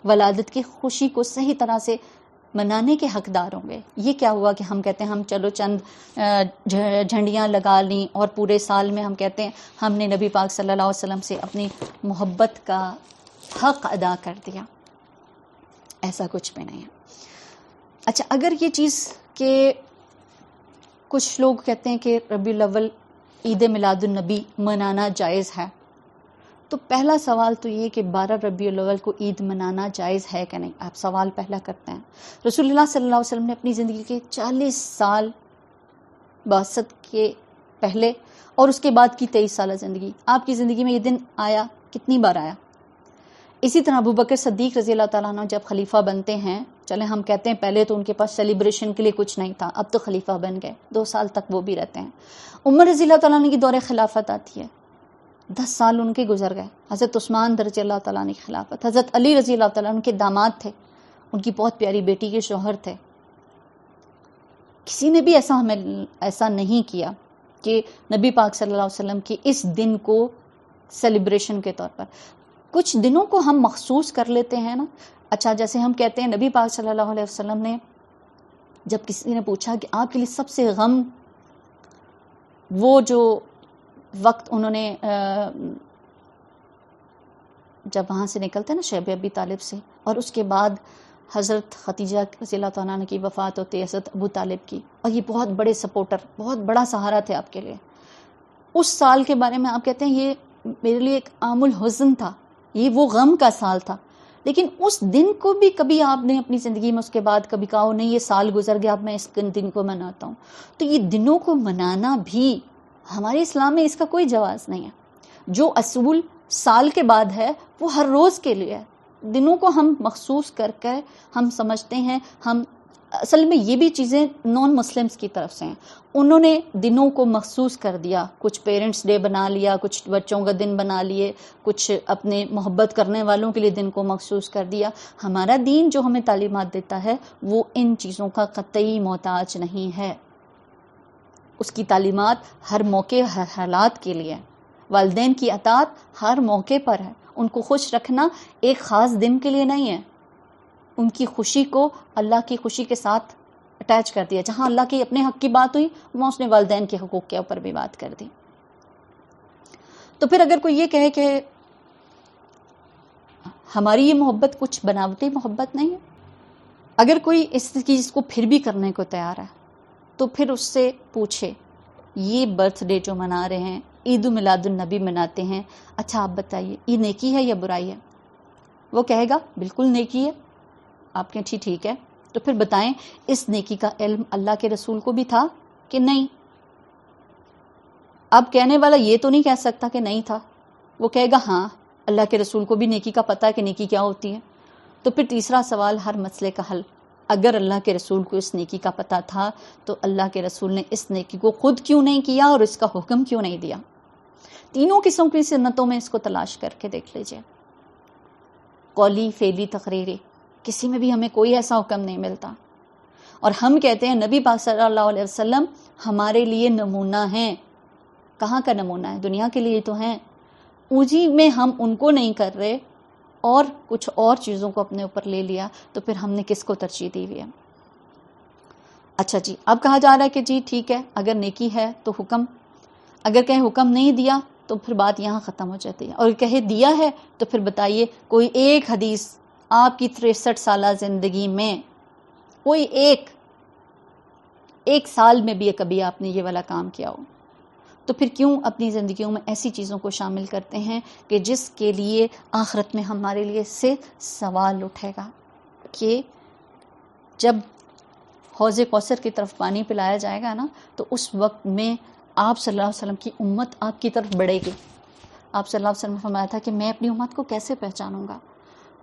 ولادت کی خوشی کو صحیح طرح سے منانے کے حقدار ہوں گے۔ یہ کیا ہوا کہ ہم کہتے ہیں ہم چلو چند جھنڈیاں لگا لیں اور پورے سال میں ہم کہتے ہیں ہم نے نبی پاک صلی اللہ علیہ وسلم سے اپنی محبت کا حق ادا کر دیا۔ ایسا کچھ بھی نہیں ہے۔ اچھا، اگر یہ چیز کہ کچھ لوگ کہتے ہیں کہ ربیع الاول عید میلاد النبی منانا جائز ہے، تو پہلا سوال تو یہ کہ 12 ربیع الاول کو عید منانا جائز ہے کہ نہیں؟ آپ سوال پہلا کرتے ہیں۔ رسول اللہ صلی اللہ علیہ وسلم نے اپنی زندگی کے 40 سال بعثت کے پہلے اور اس کے بعد کی 23 سالہ زندگی، آپ کی زندگی میں یہ دن آیا کتنی بار آیا؟ اسی طرح ابوبکر صدیق رضی اللہ تعالیٰ عنہ جب خلیفہ بنتے ہیں، چلیں ہم کہتے ہیں پہلے تو ان کے پاس سیلیبریشن کے لیے کچھ نہیں تھا، اب تو خلیفہ بن گئے، 2 سال تک وہ بھی رہتے ہیں۔ عمر رضی اللہ تعالیٰ عنہ کی دور خلافت آتی ہے، 10 سال ان کے گزر گئے۔ حضرت عثمان رضی اللہ تعالیٰ عنہ کی خلافت، حضرت علی رضی اللہ تعالیٰ عنہ کے داماد تھے، ان کی بہت پیاری بیٹی کے شوہر تھے۔ کسی نے بھی ایسا نہیں کیا کہ نبی پاک صلی اللہ علیہ وسلم کی اس دن کو سیلیبریشن کے طور پر، کچھ دنوں کو ہم مخصوص کر لیتے ہیں نا۔ اچھا، جیسے ہم کہتے ہیں نبی پاک صلی اللہ علیہ وسلم نے، جب کسی نے پوچھا کہ آپ کے لیے سب سے غم، وہ جو وقت انہوں نے جب وہاں سے نکلتے ہیں نا شیب ابی طالب سے، اور اس کے بعد حضرت خدیجہ رضی اللہ تعالیٰ عنہ کی وفات ہوتی ہے، حضرت ابو طالب کی، اور یہ بہت بڑے سپورٹر، بہت بڑا سہارا تھے آپ کے لیے، اس سال کے بارے میں آپ کہتے ہیں یہ میرے لیے ایک عام الحزن تھا، یہ وہ غم کا سال تھا۔ لیکن اس دن کو بھی کبھی آپ نے اپنی زندگی میں اس کے بعد کبھی کہا نہیں یہ سال گزر گیا اب میں اس دن کو مناتا ہوں؟ تو یہ دنوں کو منانا بھی ہمارے اسلام میں اس کا کوئی جواز نہیں ہے۔ جو اصول سال کے بعد ہے وہ ہر روز کے لیے ہے۔ دنوں کو ہم مخصوص کر کے ہم سمجھتے ہیں، ہم اصل میں یہ بھی چیزیں نان مسلمس کی طرف سے ہیں، انہوں نے دنوں کو مخصوص کر دیا، کچھ پیرنٹس ڈے بنا لیا، کچھ بچوں کا دن بنا لیے، کچھ اپنے محبت کرنے والوں کے لیے دن کو مخصوص کر دیا۔ ہمارا دین جو ہمیں تعلیمات دیتا ہے وہ ان چیزوں کا قطعی محتاج نہیں ہے، اس کی تعلیمات ہر موقع ہر حالات کے لیے، والدین کی اطاعت ہر موقع پر ہے، ان کو خوش رکھنا ایک خاص دن کے لیے نہیں ہے، ان کی خوشی کو اللہ کی خوشی کے ساتھ اٹیچ کر دیا، جہاں اللہ کے اپنے حق کی بات ہوئی وہاں اس نے والدین کے حقوق کے اوپر بھی بات کر دی۔ تو پھر اگر کوئی یہ کہے کہ ہماری یہ محبت کچھ بناوٹی محبت نہیں ہے، اگر کوئی اس چیز کو پھر بھی کرنے کو تیار ہے تو پھر اس سے پوچھے یہ برتھ ڈے جو منا رہے ہیں، عید میلاد النبی مناتے ہیں، اچھا آپ بتائیے یہ نیکی ہے یا برائی ہے؟ وہ کہے گا بالکل نیکی ہے۔ آپ کہیں ٹھیک ہے، تو پھر بتائیں اس نیکی کا علم اللہ کے رسول کو بھی تھا کہ نہیں؟ اب کہنے والا یہ تو نہیں کہہ سکتا کہ نہیں تھا، وہ کہے گا ہاں اللہ کے رسول کو بھی نیکی کا پتہ ہے کہ نیکی کیا ہوتی ہے۔ تو پھر تیسرا سوال ہر مسئلے کا حل، اگر اللہ کے رسول کو اس نیکی کا پتہ تھا تو اللہ کے رسول نے اس نیکی کو خود کیوں نہیں کیا اور اس کا حکم کیوں نہیں دیا؟ تینوں قسم کی سنتوں میں اس کو تلاش کر کے دیکھ لیجئے، قولی، فعلی، تقریری، کسی میں بھی ہمیں کوئی ایسا حکم نہیں ملتا۔ اور ہم کہتے ہیں نبی پاک صلی اللہ علیہ وسلم ہمارے لیے نمونہ ہیں۔ کہاں کا نمونہ ہے؟ دنیا کے لیے تو ہیں، اوجی میں ہم ان کو نہیں کر رہے اور کچھ اور چیزوں کو اپنے اوپر لے لیا، تو پھر ہم نے کس کو ترجیح دی ہوئی ہے؟ اچھا جی، اب کہا جا رہا ہے کہ جی ٹھیک ہے، اگر نیکی ہے تو حکم، اگر کہیں حکم نہیں دیا تو پھر بات یہاں ختم ہو جاتی ہے، اور کہے دیا ہے تو پھر بتائیے کوئی ایک حدیث آپ کی 63 سالہ زندگی میں، کوئی ایک سال میں بھی کبھی آپ نے یہ والا کام کیا ہو؟ تو پھر کیوں اپنی زندگیوں میں ایسی چیزوں کو شامل کرتے ہیں کہ جس کے لیے آخرت میں ہمارے لیے سے سوال اٹھے گا کہ جب حوض کوثر کی طرف پانی پلایا جائے گا نا، تو اس وقت میں آپ صلی اللہ علیہ وسلم کی امت آپ کی طرف بڑھے گی۔ آپ صلی اللہ علیہ وسلم نے فرمایا تھا کہ میں اپنی امت کو کیسے پہچانوں گا؟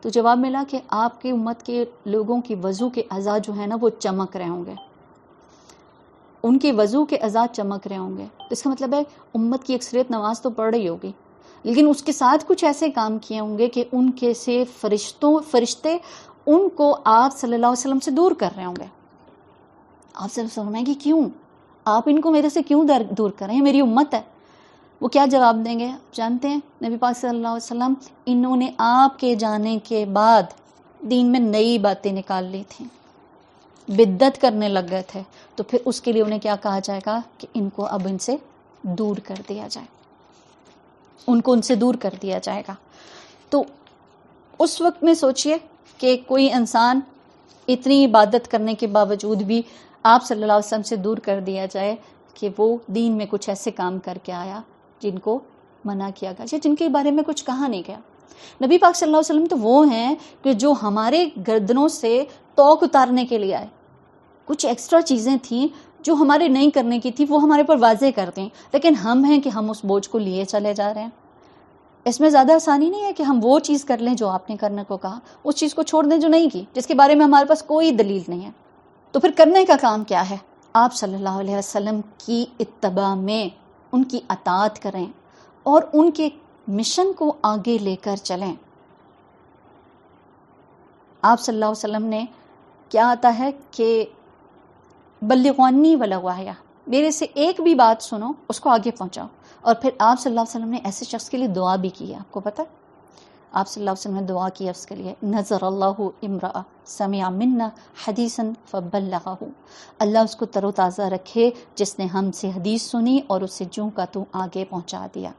تو جواب ملا کہ آپ کی امت کے لوگوں کی وضو کے اعضاء جو ہیں نا وہ چمک رہے ہوں گے۔ ان کے وضو کے اعضاء چمک رہے ہوں گے، تو اس کا مطلب ہے امت کی اکثریت نماز تو پڑھ رہی ہوگی، لیکن اس کے ساتھ کچھ ایسے کام کیے ہوں گے کہ ان کے سے فرشتے ان کو آپ صلی اللہ علیہ وسلم سے دور کر رہے ہوں گے۔ آپ صلی اللہ علیہ وسلم فرمائیں کہ کیوں آپ ان کو میرے سے کیوں دور کر رہے ہیں، میری امت ہے۔ وہ کیا جواب دیں گے آپ جانتے ہیں؟ نبی پاک صلی اللہ علیہ وسلم انہوں نے آپ کے جانے کے بعد دین میں نئی باتیں نکال لی تھیں، بدعت کرنے لگ گئے تھے، تو پھر اس کے لیے انہیں کیا کہا جائے گا کہ ان کو اب ان سے دور کر دیا جائے، ان سے دور کر دیا جائے گا۔ تو اس وقت میں سوچئے کہ کوئی انسان اتنی عبادت کرنے کے باوجود بھی آپ صلی اللہ علیہ وسلم سے دور کر دیا جائے کہ وہ دین میں کچھ ایسے کام کر کے آیا جن کو منع کیا گیا، جن کے بارے میں کچھ کہا نہیں گیا۔ نبی پاک صلی اللہ علیہ وسلم تو وہ ہیں کہ جو ہمارے گردنوں سے توق اتارنے کے لیے آئے، کچھ ایکسٹرا چیزیں تھیں جو ہمارے نہیں کرنے کی تھی، وہ ہمارے پر واضح کر دیں، لیکن ہم ہیں کہ ہم اس بوجھ کو لیے چلے جا رہے ہیں۔ اس میں زیادہ آسانی نہیں ہے کہ ہم وہ چیز کر لیں جو آپ نے کرنے کو کہا، اس چیز کو چھوڑ دیں جو نہیں کی، جس کے بارے میں ہمارے پاس کوئی دلیل نہیں ہے۔ تو پھر کرنے کا کام کیا ہے؟ آپ صلی اللہ علیہ وسلم کی اتباع میں ان کی اطاعت کریں اور ان کے مشن کو آگے لے کر چلیں۔ آپ صلی اللہ علیہ وسلم نے کیا آتا ہے کہ بلغوا عنی ولو آیہ، میرے سے ایک بھی بات سنو، اس کو آگے پہنچاؤ۔ اور پھر آپ صلی اللہ علیہ وسلم نے ایسے شخص کے لیے دعا بھی کی ہے، آپ کو پتہ ہے آپ صلی اللہ علیہ وسلم نے دعا کی ہے اس کے لیے، نظر اللہ امرأ سمع منا حدیثا فبلغہ، اللہ اس کو تر و تازہ رکھے جس نے ہم سے حدیث سنی اور اسے جوں کا تو آگے پہنچا دیا۔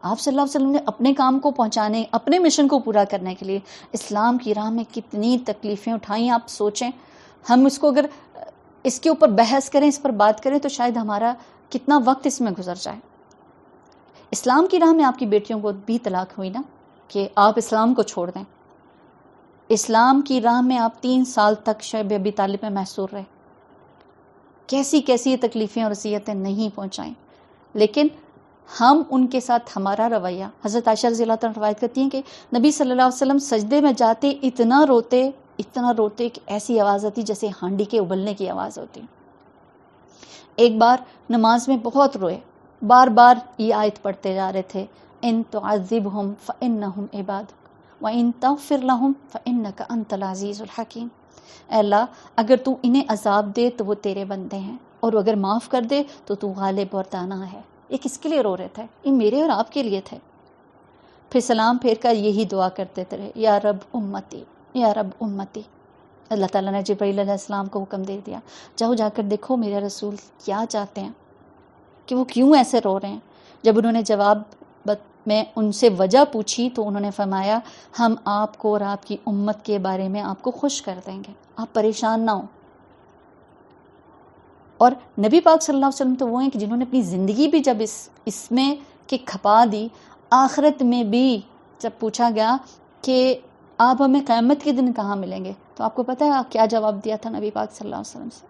آپ صلی اللہ علیہ وسلم نے اپنے کام کو پہنچانے، اپنے مشن کو پورا کرنے کے لیے اسلام کی راہ میں کتنی تکلیفیں اٹھائیں۔ آپ سوچیں ہم اس کو اگر اس کے اوپر بحث کریں، اس پر بات کریں، تو شاید ہمارا کتنا وقت اس میں گزر جائے۔ اسلام کی راہ میں آپ کی بیٹیوں کو بھی طلاق ہوئی نا، کہ آپ اسلام کو چھوڑ دیں۔ اسلام کی راہ میں آپ 3 سال تک شعیب ابی طالب میں محصور رہے، کیسی کیسی تکلیفیں اور اذیتیں نہیں پہنچائیں، لیکن ہم ان کے ساتھ ہمارا رویہ، حضرت عائشہ رضی اللہ عنہا روایت کرتی ہیں کہ نبی صلی اللہ علیہ وسلم سجدے میں جاتے اتنا روتے کہ ایسی آواز آتی جیسے ہانڈی کے ابلنے کی آواز ہوتی۔ ایک بار نماز میں بہت روئے، بار بار یہ آیت پڑھتے جا رہے تھے، ان تعذبہم فانہم عبادک وان تغفر لہم فانک انت العزیز الحکیم، اے اللہ اگر تو انہیں عذاب دے تو وہ تیرے بندے ہیں، اور اگر معاف کر دے تو تو غالب اور دانا ہے۔ یہ کس کے لیے رو رہے تھے؟ یہ میرے اور آپ کے لیے تھے۔ پھر سلام پھیر کر یہی دعا کرتے تھے، یا رب امتی، یا رب امتی۔ اللہ تعالیٰ نے جبرائیل علیہ السلام کو حکم دے دیا، جاؤ جا کر دیکھو میرے رسول کیا چاہتے ہیں، کہ وہ کیوں ایسے رو رہے ہیں۔ جب انہوں نے جواب میں ان سے وجہ پوچھی تو انہوں نے فرمایا، ہم آپ کو اور آپ کی امت کے بارے میں آپ کو خوش کر دیں گے، آپ پریشان نہ ہوں۔ اور نبی پاک صلی اللہ علیہ وسلم تو وہ ہیں کہ جنہوں نے اپنی زندگی بھی جب اس میں کہ کھپا دی، آخرت میں بھی جب پوچھا گیا کہ آپ ہمیں قیامت کے دن کہاں ملیں گے، تو آپ کو پتہ ہے کیا جواب دیا تھا نبی پاک صلی اللہ علیہ وسلم سے؟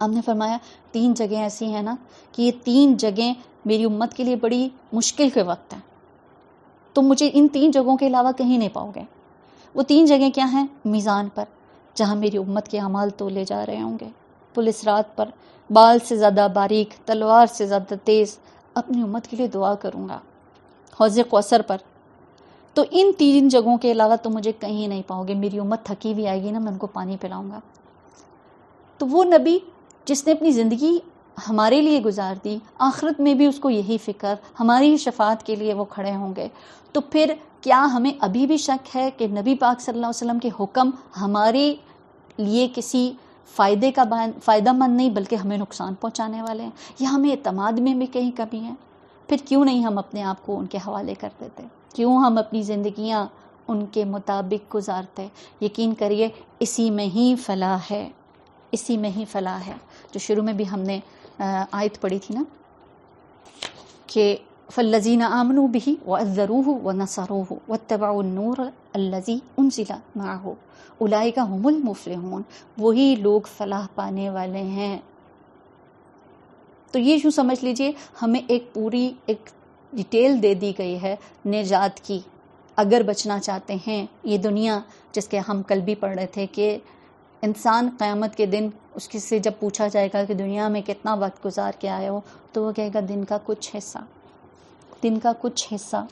ہم نے فرمایا 3 جگہیں ایسی ہیں نا کہ یہ 3 جگہیں میری امت کے لیے بڑی مشکل کے وقت ہیں، تم مجھے ان 3 جگہوں کے علاوہ کہیں نہیں پاؤ گے۔ وہ 3 جگہیں کیا ہیں؟ میزان پر، جہاں میری امت کے اعمال تولے جا رہے ہوں گے، پولیس رات پر، بال سے زیادہ باریک، تلوار سے زیادہ تیز، اپنی امت کے لیے دعا کروں گا، حوض کوثر پر۔ تو ان 3 جگہوں کے علاوہ تم مجھے کہیں نہیں پاؤ گے، میری امت تھکی بھی آئے گی نا، میں ان کو پانی پلاؤں گا۔ تو وہ نبی جس نے اپنی زندگی ہمارے لیے گزار دی، آخرت میں بھی اس کو یہی فکر، ہماری شفاعت کے لیے وہ کھڑے ہوں گے، تو پھر کیا ہمیں ابھی بھی شک ہے کہ نبی پاک صلی اللہ علیہ وسلم کے حکم ہمارے لیے کسی فائدہ مند نہیں بلکہ ہمیں نقصان پہنچانے والے ہیں، یا ہمیں اعتماد میں بھی کہیں کمی ہے؟ پھر کیوں نہیں ہم اپنے آپ کو ان کے حوالے کر دیتے؟ کیوں ہم اپنی زندگیاں ان کے مطابق گزارتے؟ یقین کریے اسی میں ہی فلاح ہے، اسی میں ہی فلاح ہے۔ جو شروع میں بھی ہم نے آیت پڑھی تھی نا کہ فالذین آمنوا بہ وعزروہ ونصروہ واتبعوا النور الذی انزل معہ اولئک ھم المفلحون، وہی لوگ فلاح پانے والے ہیں۔ تو یہ یوں سمجھ لیجئے ہمیں ایک پوری ایک ڈیٹیل دے دی گئی ہے نجات کی، اگر بچنا چاہتے ہیں۔ یہ دنیا جس کے ہم کل بھی پڑھ رہے تھے کہ انسان قیامت کے دن اس کے سے جب پوچھا جائے گا کہ دنیا میں کتنا وقت گزار کے آئے ہو، تو وہ کہے گا دن کا کچھ حصہ، دن کا کچھ حصہ۔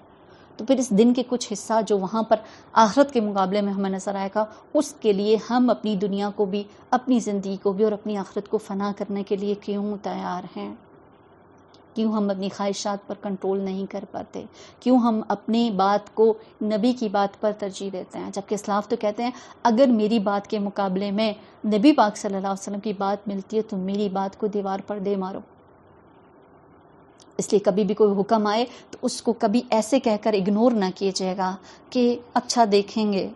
تو پھر اس دن کے کچھ حصہ جو وہاں پر آخرت کے مقابلے میں ہمیں نظر آئے گا، اس کے لیے ہم اپنی دنیا کو بھی، اپنی زندگی کو بھی اور اپنی آخرت کو فنا کرنے کے لیے کیوں تیار ہیں؟ کیوں ہم اپنی خواہشات پر کنٹرول نہیں کر پاتے؟ کیوں ہم اپنی بات کو نبی کی بات پر ترجیح دیتے ہیں؟ جبکہ اسلاف تو کہتے ہیں اگر میری بات کے مقابلے میں نبی پاک صلی اللہ علیہ وسلم کی بات ملتی ہے تو میری بات کو دیوار پر دے مارو۔ اس لیے کبھی بھی کوئی حکم آئے تو اس کو کبھی ایسے کہہ کر اگنور نہ کیجیے گا کہ اچھا دیکھیں گے،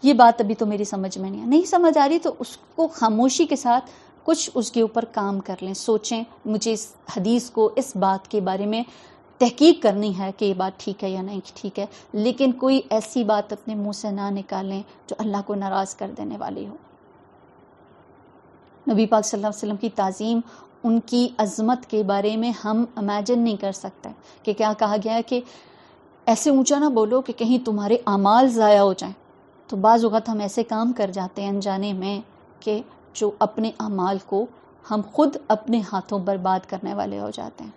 یہ بات ابھی تو میری سمجھ میں نہیں سمجھ آ رہی، تو اس کو خاموشی کے ساتھ کچھ اس کے اوپر کام کر لیں، سوچیں مجھے اس حدیث کو، اس بات کے بارے میں تحقیق کرنی ہے کہ یہ بات ٹھیک ہے یا نہیں ٹھیک ہے، لیکن کوئی ایسی بات اپنے منہ سے نہ نکالیں جو اللہ کو ناراض کر دینے والی ہو۔ نبی پاک صلی اللہ علیہ وسلم کی تعظیم، ان کی عظمت کے بارے میں ہم امیجن نہیں کر سکتے کہ کیا کہا گیا ہے کہ ایسے اونچا نہ بولو کہ کہیں تمہارے اعمال ضائع ہو جائیں۔ تو بعض اوقات ہم ایسے کام کر جاتے ہیں انجانے میں کہ جو اپنے اعمال کو ہم خود اپنے ہاتھوں برباد کرنے والے ہو جاتے ہیں۔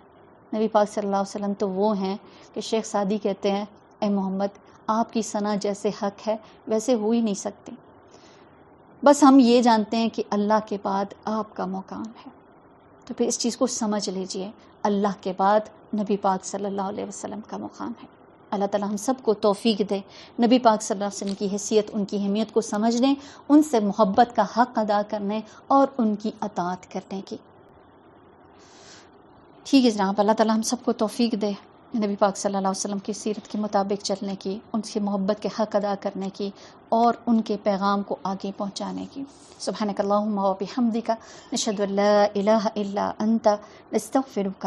نبی پاک صلی اللہ علیہ وسلم تو وہ ہیں کہ شیخ سعدی کہتے ہیں اے محمد آپ کی ثنا جیسے حق ہے ویسے ہو ہی نہیں سکتی، بس ہم یہ جانتے ہیں کہ اللہ کے بعد آپ کا مقام ہے۔ تو پھر اس چیز کو سمجھ لیجئے، اللہ کے بعد نبی پاک صلی اللہ علیہ وسلم کا مقام ہے۔ اللہ تعالیٰ ہم سب کو توفیق دے نبی پاک صلی اللہ علیہ وسلم کی حیثیت، ان کی اہمیت کو سمجھنے، ان سے محبت کا حق ادا کرنے اور ان کی اطاعت کرنے کی۔ ٹھیک ہے جناب، اللہ تعالیٰ ہم سب کو توفیق دے نبی پاک صلی اللہ علیہ وسلم کی سیرت کے مطابق چلنے کی، ان سے محبت کے حق ادا کرنے کی اور ان کے پیغام کو آگے پہنچانے کی۔ سبحانک اللہم و بحمدک، نشہد ان لا الہ الا انت، نستغفرک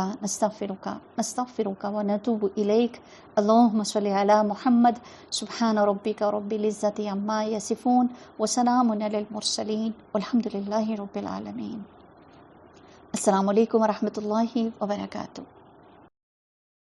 و نتوب الیک۔ اللہم صلی علی محمد، سبحان ربک رب العزۃ عما یصفون وسلام علی المرسلین والحمد للہ رب العالمین۔ السلام علیکم ورحمۃ اللہ وبرکاتہ۔